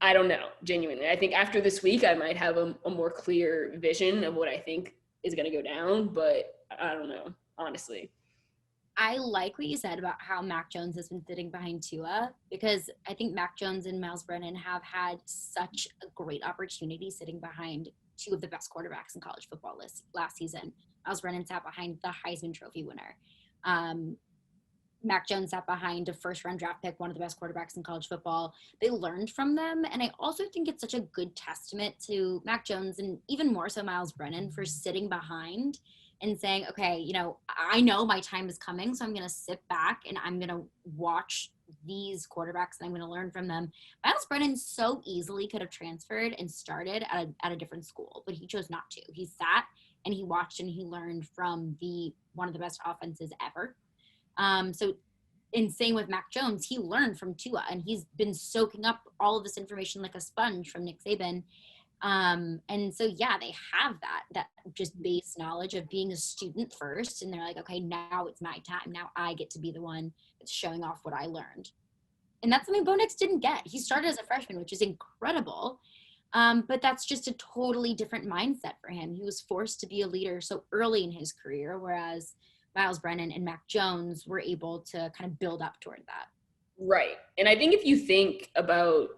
I don't know, genuinely. I think after this week, I might have a more clear vision of what I think is going to go down, but I don't know, honestly. I like what you said about how Mac Jones has been sitting behind Tua, because I think Mac Jones and Miles Brennan have had such a great opportunity sitting behind two of the best quarterbacks in college football last season. Miles Brennan sat behind the Heisman Trophy winner. Mac Jones sat behind a first-round draft pick, one of the best quarterbacks in college football. They learned from them, and I also think it's such a good testament to Mac Jones and even more so Miles Brennan for sitting behind and saying, okay, I know my time is coming, so I'm going to sit back and I'm going to watch these quarterbacks and I'm going to learn from them. Miles Brennan so easily could have transferred and started at a different school, but he chose not to. He sat and he watched and he learned from one of the best offenses ever. So in same with Mac Jones, he learned from Tua and he's been soaking up all of this information like a sponge from Nick Saban. And so, yeah, they have that just base knowledge of being a student first. And they're like, okay, now it's my time. Now I get to be the one that's showing off what I learned. And that's something Bo Nix didn't get. He started as a freshman, which is incredible. But that's just a totally different mindset for him. He was forced to be a leader so early in his career, whereas Miles Brennan and Mac Jones were able to kind of build up toward that. Right. And I think if you think about,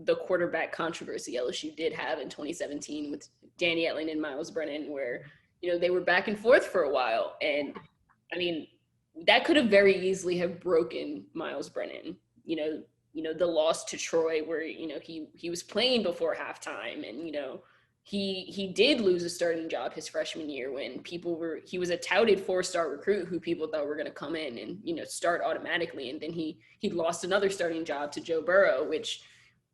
the quarterback controversy LSU did have in 2017 with Danny Etling and Miles Brennan, where, they were back and forth for a while. And I mean, that could have very easily have broken Miles Brennan, the loss to Troy where, he was playing before halftime and, he did lose a starting job his freshman year when he was a touted 4-star recruit who people thought were going to come in and, start automatically. And then he lost another starting job to Joe Burrow, which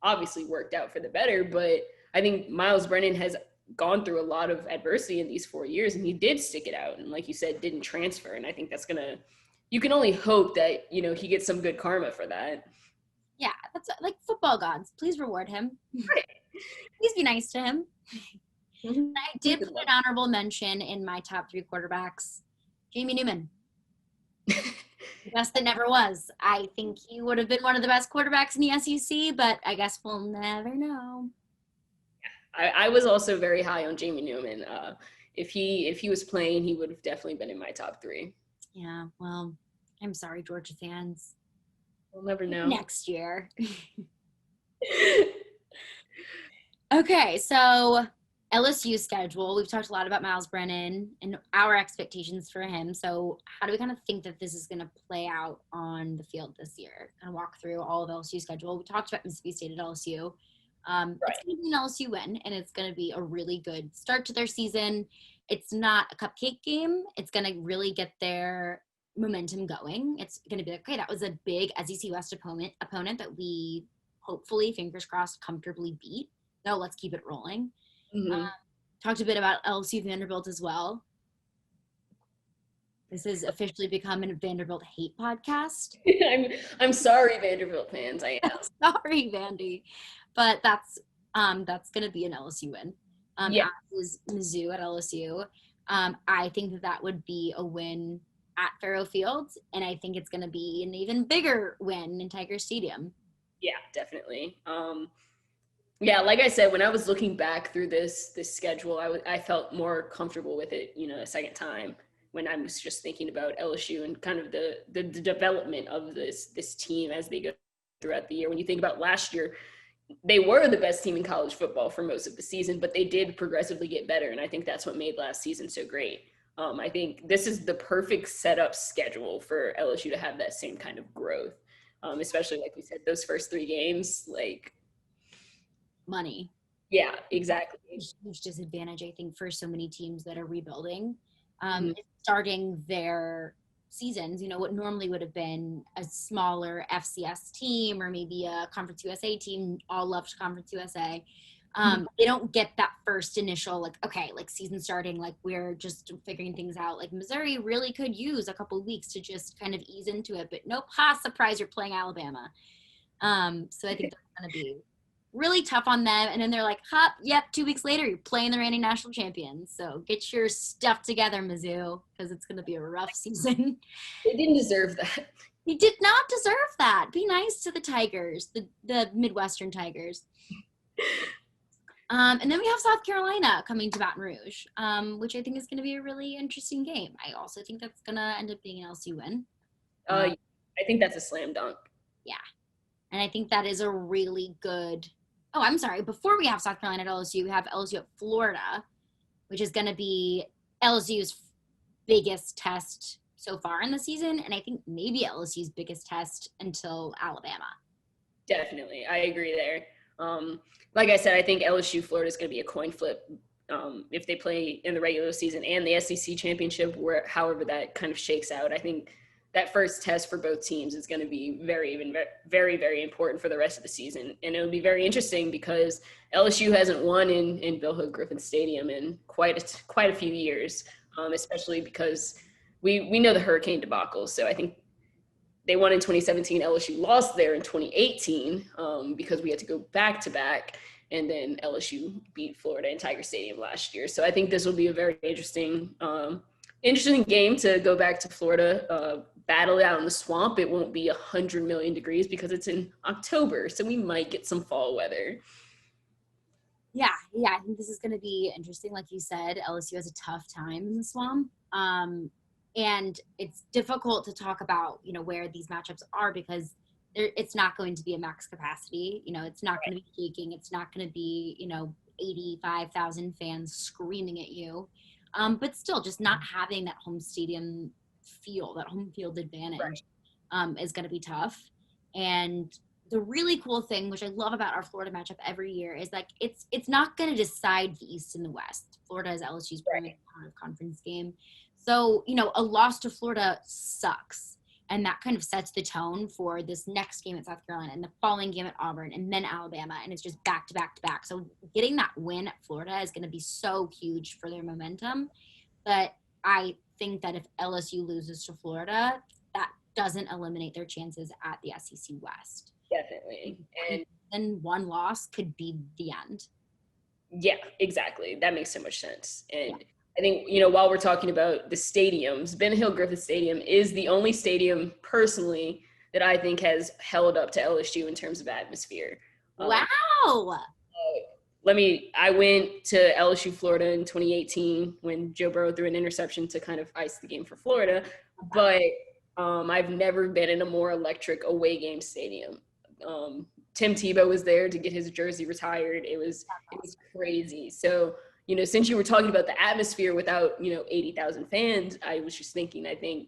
obviously worked out for the better. But I think Miles Brennan has gone through a lot of adversity in these 4 years and he did stick it out. And like you said, didn't transfer. And I think you can only hope that, he gets some good karma for that. Yeah. That's like football gods. Please reward him. Right. Please be nice to him. Mm-hmm. I did put an honorable mention in my top 3 quarterbacks. Jamie Newman. Best that never was. I think he would have been one of the best quarterbacks in the SEC, but I guess we'll never know. I was also very high on Jamie Newman. If he was playing, he would have definitely been in my top 3. Yeah, well, I'm sorry, Georgia fans. We'll never know. Next year. Okay, so LSU schedule. We've talked a lot about Miles Brennan and our expectations for him. So how do we kind of think that this is going to play out on the field this year? Kind of walk through all of LSU schedule. We talked about Mississippi State at LSU. Right. It's going to be an LSU win, and it's going to be a really good start to their season. It's not a cupcake game. It's going to really get their momentum going. It's going to be like, okay, that was a big SEC West opponent that we hopefully, fingers crossed, comfortably beat. No, let's keep it rolling. Mm-hmm. Talked a bit about LSU Vanderbilt as well. This has officially become a Vanderbilt hate podcast. I'm sorry, Vanderbilt fans. I am sorry, Vandy, but that's going to be an LSU win. Yeah, as Mizzou at LSU. I think that would be a win at Faro Field, and I think it's going to be an even bigger win in Tiger Stadium. Yeah, definitely. Yeah, like I said, when I was looking back through this schedule, I felt more comfortable with it, a second time when I was just thinking about LSU and kind of the development of this team as they go throughout the year. When you think about last year, they were the best team in college football for most of the season, but they did progressively get better, and I think that's what made last season so great. I think this is the perfect setup schedule for LSU to have that same kind of growth, especially like we said, those first 3 games, like money. Yeah, exactly. Huge disadvantage, I think, for so many teams that are rebuilding, starting their seasons, what normally would have been a smaller FCS team or maybe a Conference USA team, all loved Conference USA. They don't get that first initial, season starting, we're just figuring things out. Missouri really could use a couple of weeks to just kind of ease into it, but nope, surprise, you're playing Alabama. So I think that's going to be really tough on them. And then they're like, hop, yep, 2 weeks later, you're playing the reigning national champions. So get your stuff together, Mizzou, because it's going to be a rough season. They didn't deserve that. He did not deserve that. Be nice to the Tigers, the Midwestern Tigers. And then we have South Carolina coming to Baton Rouge, which I think is going to be a really interesting game. I also think that's going to end up being an LSU win. I think that's a slam dunk. Yeah. And I think that is a really good – oh, I'm sorry. Before we have South Carolina at LSU, we have LSU at Florida, which is going to be LSU's biggest test so far in the season, and I think maybe LSU's biggest test until Alabama. Definitely. I agree there. Like I said, I think LSU Florida is going to be a coin flip if they play in the regular season and the SEC championship, however that kind of shakes out. I think that first test for both teams is going to be very, very important for the rest of the season. And it'll be very interesting because LSU hasn't won in Bill Hood Griffin Stadium in quite a few years, especially because we know the hurricane debacle. So I think they won in 2017. LSU lost there in 2018 because we had to go back-to-back. And then LSU beat Florida in Tiger Stadium last year. So I think this will be a very interesting game to go back to Florida, battle it out in the swamp. It won't be 100 million degrees because it's in October. So we might get some fall weather. Yeah, I think this is going to be interesting. Like you said, LSU has a tough time in the swamp. And it's difficult to talk about, where these matchups are because it's not going to be a max capacity. It's not going to be peaking. It's not going to be, 85,000 fans screaming at you. But still, just not having that home stadium feel, that home field advantage is going to be tough. And the really cool thing, which I love about our Florida matchup every year, is like it's not going to decide the East and the West. Florida is LSU's primary conference game. So, a loss to Florida sucks. And that kind of sets the tone for this next game at South Carolina and the following game at Auburn and then Alabama. And it's just back to back to back. So getting that win at Florida is going to be so huge for their momentum. But I think that if LSU loses to Florida, that doesn't eliminate their chances at the SEC West. Definitely. And then one loss could be the end. Yeah, exactly. That makes so much sense. And I think, while we're talking about the stadiums, Ben Hill Griffin Stadium is the only stadium personally that I think has held up to LSU in terms of atmosphere. Wow. I went to LSU Florida in 2018 when Joe Burrow threw an interception to kind of ice the game for Florida. But I've never been in a more electric away game stadium. Tim Tebow was there to get his jersey retired. It was crazy. So, since you were talking about the atmosphere without, 80,000 fans, I was just thinking, I think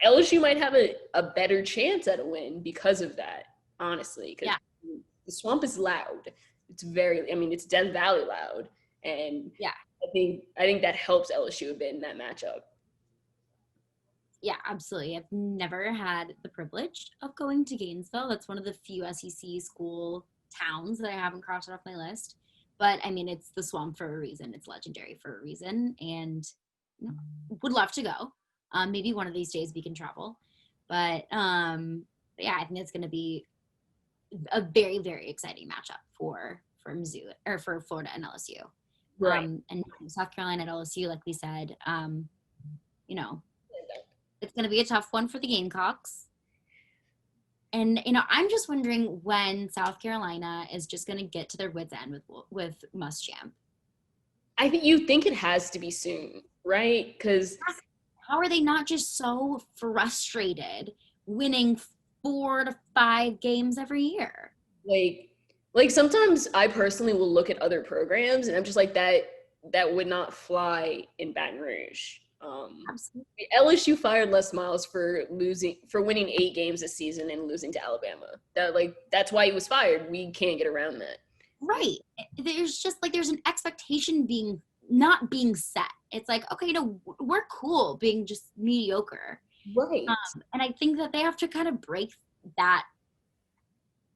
LSU might have a better chance at a win because of that, honestly. Because the swamp is loud. It's it's Death Valley loud. And I think that helps LSU a bit in that matchup. Yeah, absolutely. I've never had the privilege of going to Gainesville. That's one of the few SEC school towns that I haven't crossed off my list. But, it's the swamp for a reason. It's legendary for a reason. And would love to go. Maybe one of these days we can travel. But, I think it's going to be a very, very exciting matchup for Mizzou, or for Florida and LSU. Right. And South Carolina at LSU, like we said, it's going to be a tough one for the Gamecocks. And, I'm just wondering when South Carolina is just going to get to their wits' end with Muschamp. I think you think it has to be soon, right? Because how are they not just so frustrated winning 4 to 5 games every year? Like sometimes I personally will look at other programs and I'm just like, that would not fly in Baton Rouge. Absolutely. LSU fired Les Miles for winning 8 games this season and losing to Alabama. That's why he was fired. We can't get around that. Right. There's an expectation not being set. It's like, okay, we're cool being just mediocre. Right. And I think that they have to kind of break that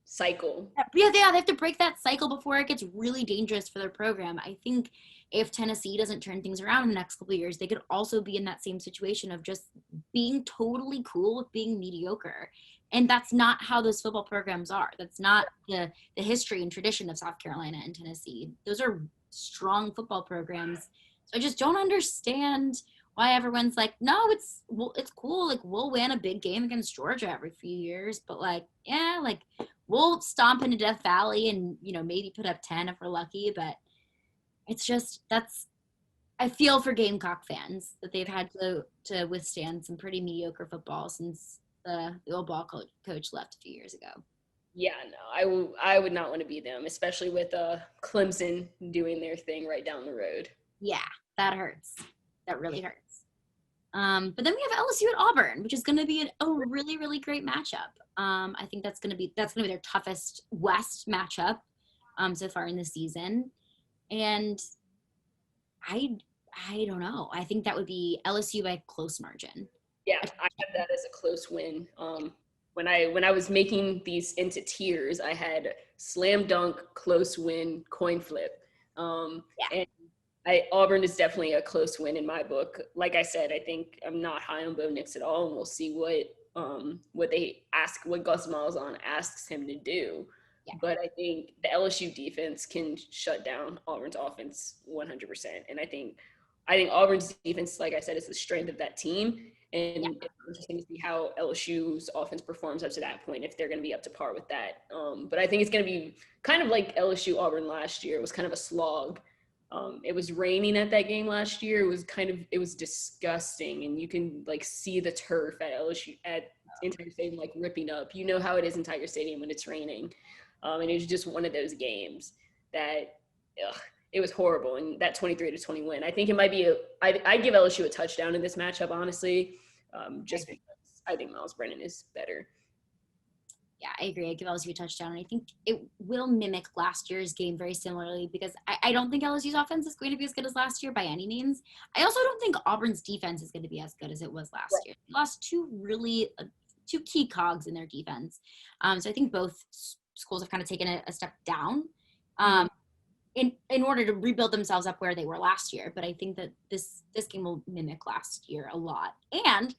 cycle. Yeah, they have to break that cycle before it gets really dangerous for their program. I think if Tennessee doesn't turn things around in the next couple of years, they could also be in that same situation of just being totally cool with being mediocre. And that's not how those football programs are. That's not the history and tradition of South Carolina and Tennessee. Those are strong football programs. So I just don't understand why everyone's like, no, it's cool. Like, we'll win a big game against Georgia every few years, but like, yeah, like we'll stomp into Death Valley and, you know, maybe put up 10 if we're lucky. But it's just, I feel for Gamecock fans that they've had to withstand some pretty mediocre football since the old ball coach left a few years ago. Yeah, no, I would not want to be them, especially with Clemson doing their thing right down the road. Yeah, that hurts. That really hurts. But then we have LSU at Auburn, which is going to be a really, really great matchup. I think that's going to be their toughest West matchup so far in the season. And I don't know. I think that would be LSU by a close margin. Yeah, I have that as a close win. When I was making these into tiers, I had slam dunk, close win, coin flip. And Auburn is definitely a close win in my book. Like I said, I think I'm not high on Bo Nix at all, and we'll see what Gus Malzahn asks him to do. Yeah. But I think the LSU defense can shut down Auburn's offense 100%. And I think Auburn's defense, like I said, is the strength of that team. And it's interesting to see how LSU's offense performs up to that point, if they're going to be up to par with that. But I think it's going to be kind of like LSU Auburn last year. It was kind of a slog. It was raining at that game last year. It was disgusting. And you can like see the turf at LSU at Tiger Stadium like ripping up. You know how it is in Tiger Stadium when it's raining. And it was just one of those games that it was horrible. And that 23-20 win, I think it might be I'd give LSU a touchdown in this matchup, honestly, just because I think Miles Brennan is better. Yeah, I agree. I give LSU a touchdown. And I think it will mimic last year's game very similarly, because I don't think LSU's offense is going to be as good as last year by any means. I also don't think Auburn's defense is going to be as good as it was last year. They lost two key cogs in their defense. So I think both schools have kind of taken a step down in order to rebuild themselves up where they were last year. But I think that this game will mimic last year a lot. And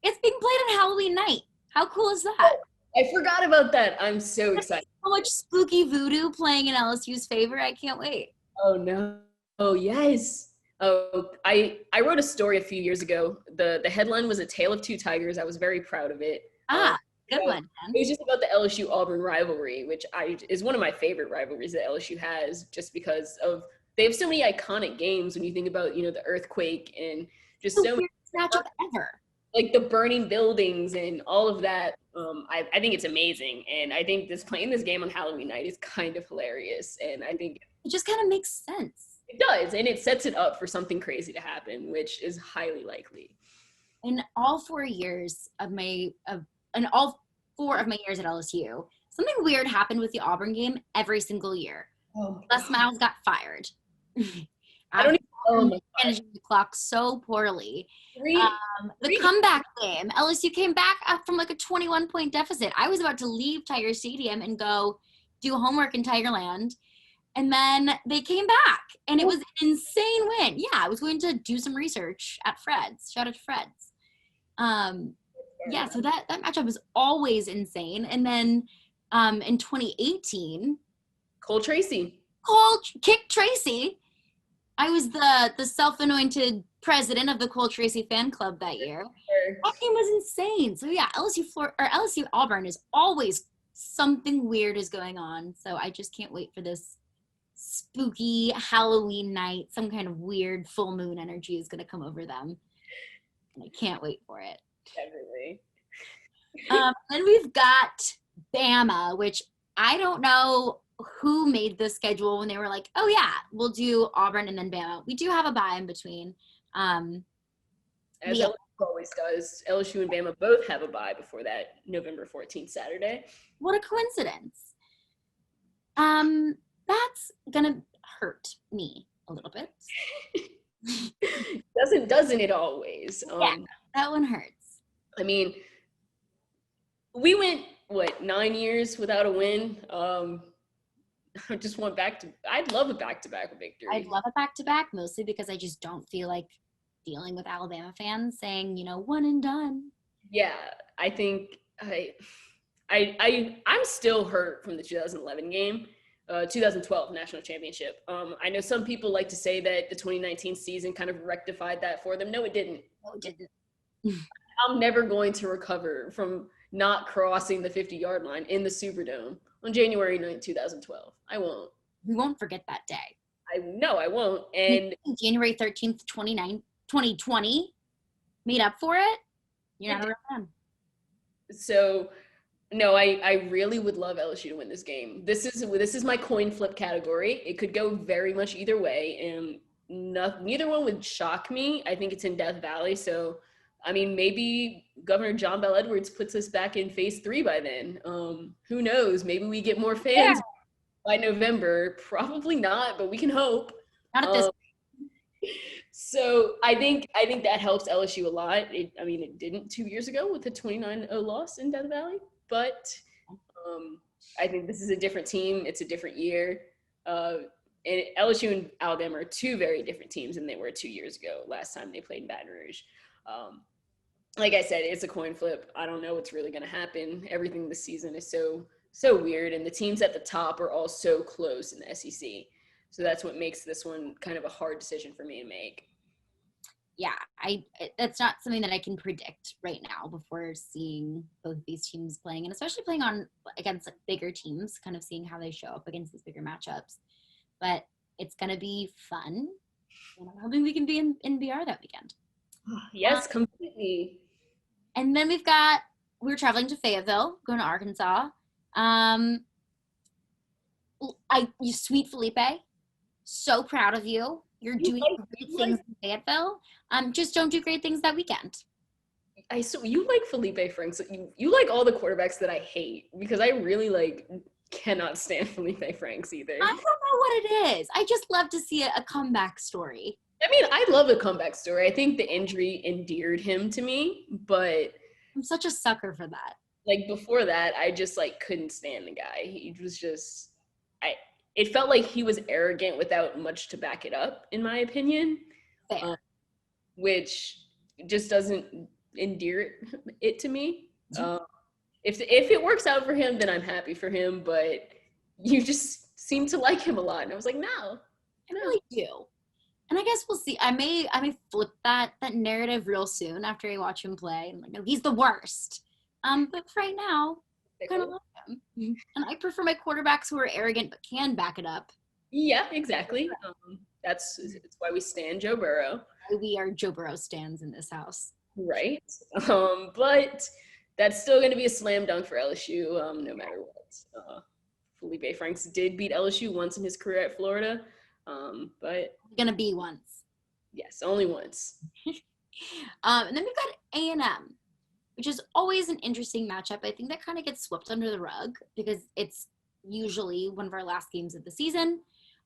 it's being played on Halloween night. How cool is that? I forgot about that. I'm so excited. So much spooky voodoo playing in LSU's favor. I can't wait. Oh, no. Oh, yes. Oh, I wrote a story a few years ago. The headline was A Tale of Two Tigers. I was very proud of it. Good one. It was just about the LSU-Auburn rivalry, which is one of my favorite rivalries that LSU has, just because they have so many iconic games when you think about, the earthquake and just so many matchup ever. Like the burning buildings and all of that. I think it's amazing. And I think playing this game on Halloween night is kind of hilarious. And I think it just kind of makes sense. It does. And it sets it up for something crazy to happen, which is highly likely. In all 4 years of my years at LSU, something weird happened with the Auburn game every single year. Les Miles got fired. I don't even managing the clock so poorly. The comeback game, LSU came back up from like a 21-point deficit. I was about to leave Tiger Stadium and go do homework in Tigerland. And then they came back, and it was an insane win. Yeah, I was going to do some research at Fred's. Shout out to Fred's. Yeah, so that matchup was always insane. And then in 2018, Cole kicked Tracy. I was the self-anointed president of the Cole Tracy fan club that year. That game was insane. So yeah, LSU Auburn is always something weird is going on. So I just can't wait for this spooky Halloween night. Some kind of weird full moon energy is going to come over them. And I can't wait for it. Definitely. Then we've got Bama, which I don't know who made the schedule when they were like, oh yeah, we'll do Auburn and then Bama. We do have a bye in between. As LSU always does. LSU and Bama both have a bye before that November 14th Saturday. What a coincidence. That's gonna hurt me a little bit. Doesn't it always? Yeah, that one hurts. I mean, we went 9 years without a win. I just want I'd love a back-to-back victory. I'd love a back-to-back, mostly because I just don't feel like dealing with Alabama fans saying, one and done. Yeah, I think I'm still hurt from the 2011 game, 2012 national championship. I know some people like to say that the 2019 season kind of rectified that for them. No, it didn't. No, it didn't. I'm never going to recover from not crossing the 50-yard line in the Superdome on January 9th, 2012. I won't. We won't forget that day. I know I won't. And January 13th, 2020 made up for it. You're not a real fan. So, no, I really would love LSU to win this game. This is my coin flip category. It could go very much either way, and neither one would shock me. I think it's in Death Valley, so I mean, maybe Governor John Bell Edwards puts us back in phase 3 by then. Who knows? Maybe we get more fans by November. Probably not, but we can hope. Not at this. So I think that helps LSU a lot. It didn't 2 years ago with the 29-0 loss in Death Valley, but I think this is a different team. It's a different year. And LSU and Alabama are two very different teams than they were 2 years ago, last time they played in Baton Rouge. Like I said, it's a coin flip. I don't know what's really going to happen. Everything this season is so weird, and the teams at the top are all so close in the SEC. So that's what makes this one kind of a hard decision for me to make. Yeah, that's not something that I can predict right now before seeing both of these teams playing, and especially playing against bigger teams, kind of seeing how they show up against these bigger matchups. But it's going to be fun, and I'm hoping we can be in BR that weekend. Yes, completely. And then we're traveling to Fayetteville, going to Arkansas. You sweet Felipe, so proud of you. You're doing great things in Fayetteville. Just don't do great things that weekend. So you like Felipe Franks. You like all the quarterbacks that I hate, because I really cannot stand Felipe Franks either. I don't know what it is. I just love to see a comeback story. I mean, I love a comeback story. I think the injury endeared him to me, but I'm such a sucker for that. Before that, I just couldn't stand the guy. He was just it felt like he was arrogant without much to back it up, in my opinion. Which just doesn't endear it to me. If it works out for him, then I'm happy for him, but you just seem to like him a lot. And I was like, no. I really do. And I guess we'll see. I may flip that narrative real soon after I watch him play. I'm like, no, he's the worst. But for right now, I kind of like him. And I prefer my quarterbacks who are arrogant but can back it up. Yeah, exactly. That's why we stan Joe Burrow. We are Joe Burrow stans in this house. Right. But that's still going to be a slam dunk for LSU, no matter what. Felipe Franks did beat LSU once in his career at Florida. But gonna be once. Yes, only once. And then we've got A&M, which is always an interesting matchup. I think that kind of gets swept under the rug because it's usually one of our last games of the season.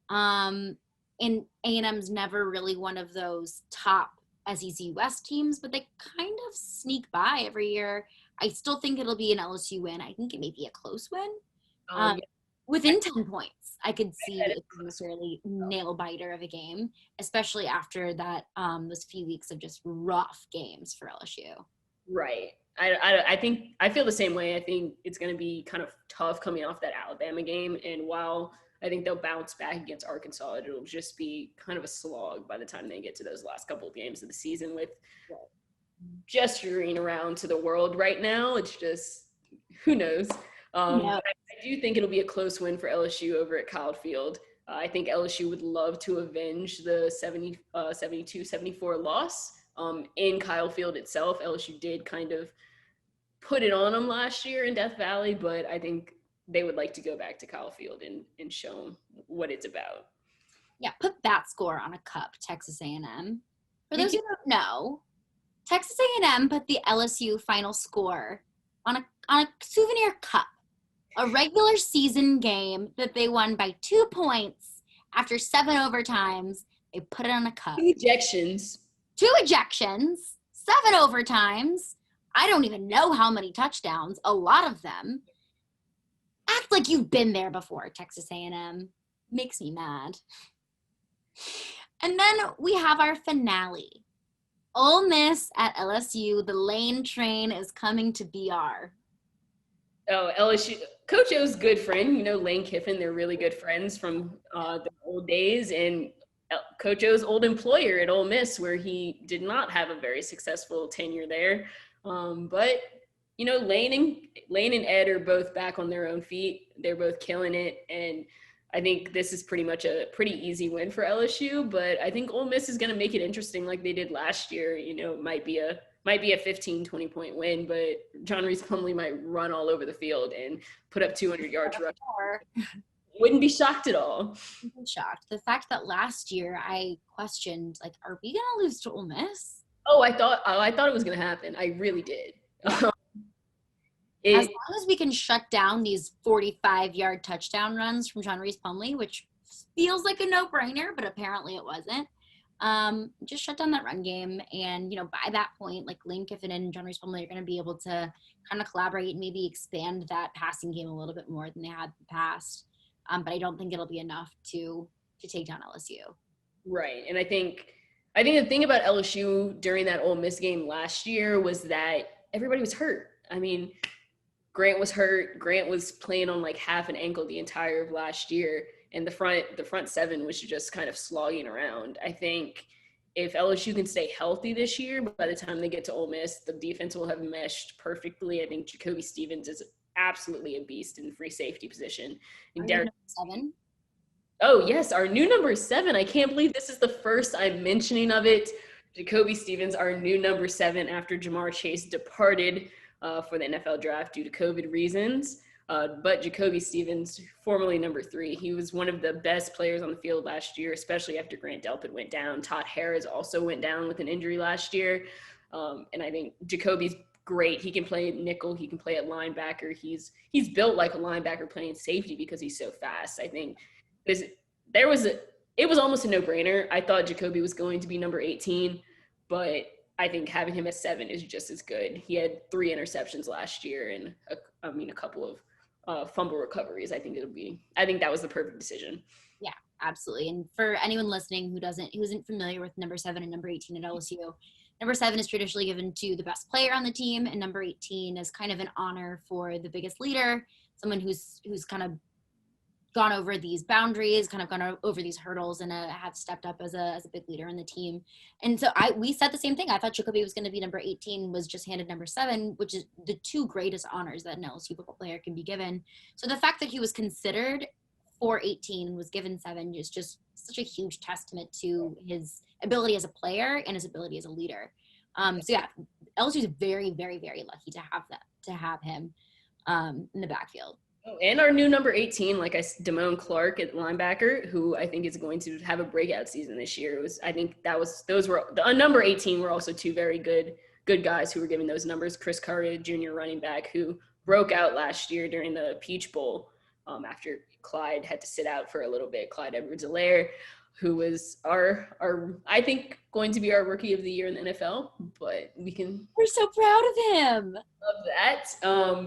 And A&M's never really one of those top SEC West teams, but they kind of sneak by every year. I still think it'll be an LSU win. I think it may be a close win. Within 10 points. I could see it's necessarily nail-biter of a game, especially after that those few weeks of just rough games for LSU. Right. I feel the same way. I think it's going to be kind of tough coming off that Alabama game, and while I think they'll bounce back against Arkansas, it'll just be kind of a slog by the time they get to those last couple of games of the season with gesturing around to the world right now. It's just, who knows? I do think it'll be a close win for LSU over at Kyle Field. I think LSU would love to avenge the 72-74 loss in Kyle Field itself. LSU did kind of put it on them last year in Death Valley, but I think they would like to go back to Kyle Field and show them what it's about. Yeah, put that score on a cup, Texas A&M. For those who don't know, Texas A&M put the LSU final score on a souvenir cup. A regular season game that they won by 2 points after 7 overtimes. They put it on a cup. 2 ejections. 2 ejections. 7 overtimes. I don't even know how many touchdowns. A lot of them. Act like you've been there before, Texas A&M. Makes me mad. And then we have our finale. Ole Miss at LSU. The Lane train is coming to BR. Oh, LSU. Coach O's good friend, Lane Kiffin. They're really good friends from the old days, and Coach O's old employer at Ole Miss, where he did not have a very successful tenure there. But Lane and Ed are both back on their own feet. They're both killing it, and I think this is pretty much a pretty easy win for LSU. But I think Ole Miss is going to make it interesting, like they did last year. It might be a 15, 20-point win, but John Reese Plumlee might run all over the field and put up 200 yards rushing. Wouldn't be shocked at all. I'm shocked. The fact that last year I questioned, like, are we gonna lose to Ole Miss? I thought it was gonna happen. I really did. As long as we can shut down these 45-yard touchdown runs from John Reese Plumlee, which feels like a no-brainer, but apparently it wasn't. Just shut down that run game, and by that point, like, Lane Kiffin and John Reese Plumlee are going to be able to kind of collaborate and maybe expand that passing game a little bit more than they had in the past. But I don't think it'll be enough to take down LSU. Right, and I think the thing about LSU during that Ole Miss game last year was that everybody was hurt. I mean, Grant was hurt. Grant was playing on like half an ankle the entire of last year. And the front seven was just kind of slogging around. I think if LSU can stay healthy this year, by the time they get to Ole Miss, the defense will have meshed perfectly. I think Jacoby Stevens is absolutely a beast in free safety position. And Derek, 7? Oh, yes, our new number 7. I can't believe this is the first I'm mentioning of it. Jacoby Stevens, our new number 7 after Jamar Chase departed for the NFL draft due to COVID reasons. But Jacoby Stevens, formerly number 3, he was one of the best players on the field last year, especially after Grant Delpit went down. Todd Harris also went down with an injury last year. And I think Jacoby's great. He can play at nickel. He can play at linebacker. He's built like a linebacker playing safety because he's so fast. I think it was almost a no-brainer. I thought Jacoby was going to be number 18, but I think having him at 7 is just as good. He had 3 interceptions last year and a couple of fumble recoveries. I think that was the perfect decision. Yeah, absolutely. And for anyone listening who isn't familiar with number 7 and number 18 at LSU, number 7 is traditionally given to the best player on the team, and number 18 is kind of an honor for the biggest leader, someone who's kind of gone over these boundaries, kind of gone over these hurdles, and have stepped up as a big leader in the team. And so we said the same thing. I thought Jacoby was going to be number 18, was just handed number 7, which is the 2 greatest honors that an LSU football player can be given. So the fact that he was considered for 18 was given 7 is just such a huge testament to his ability as a player and his ability as a leader. So yeah, LSU is very, very, very lucky to have him in the backfield. And our new number 18, Damone Clark at linebacker, who I think is going to have a breakout season this year. The number 18 were also 2 very good guys who were given those numbers. Chris Curry, junior running back, who broke out last year during the Peach Bowl after Clyde had to sit out for a little bit. Clyde Edwards-Helaire, who was I think going to be our rookie of the year in the NFL, but we're so proud of him. Love that.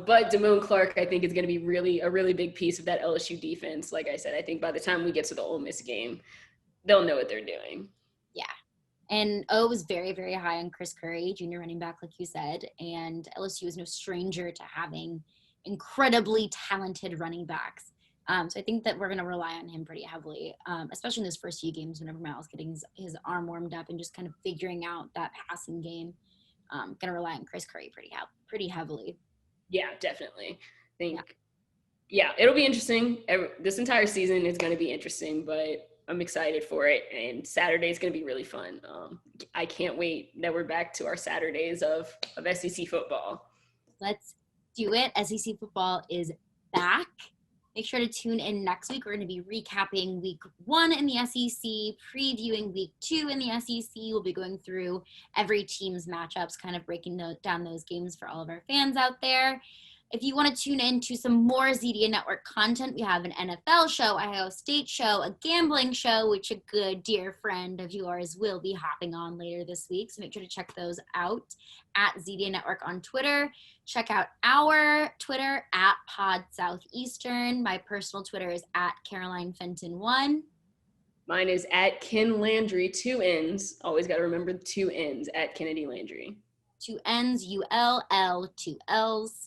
But Damone Clark, I think, is going to be a really big piece of that LSU defense. Like I said, I think by the time we get to the Ole Miss game, they'll know what they're doing. Yeah. And O was very, very high on Chris Curry, junior running back, like you said, and LSU is no stranger to having incredibly talented running backs. So I think that we're going to rely on him pretty heavily, especially in those first few games whenever Miles getting his arm warmed up and just kind of figuring out that passing game. Going to rely on Chris Curry pretty heavily. Yeah, definitely. I think, yeah, it'll be interesting. This entire season is going to be interesting, but I'm excited for it. And Saturday is going to be really fun. I can't wait that we're back to our Saturdays of SEC football. Let's do it. SEC football is back. Make sure to tune in next week. We're going to be recapping week 1 in the SEC, previewing week 2 in the SEC. We'll be going through every team's matchups, kind of breaking down those games for all of our fans out there. If you want to tune in to some more Zedia Network content, we have an NFL show, Ohio State show, a gambling show, which a good dear friend of yours will be hopping on later this week. So make sure to check those out at Zedia Network on Twitter. Check out our Twitter at Pod Southeastern. My personal Twitter is at Caroline Fenton 1. Mine is at Ken Landry, 2 N's. Always got to remember the 2 N's, at Kennedi Landry. 2 N's, ULL, 2 L's.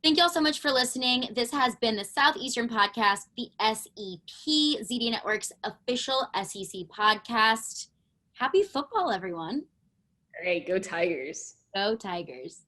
Thank you all so much for listening. This has been the Southeastern Podcast, the SEP, Zedia Network's official SEC podcast. Happy football, everyone. All right, go Tigers. Go Tigers.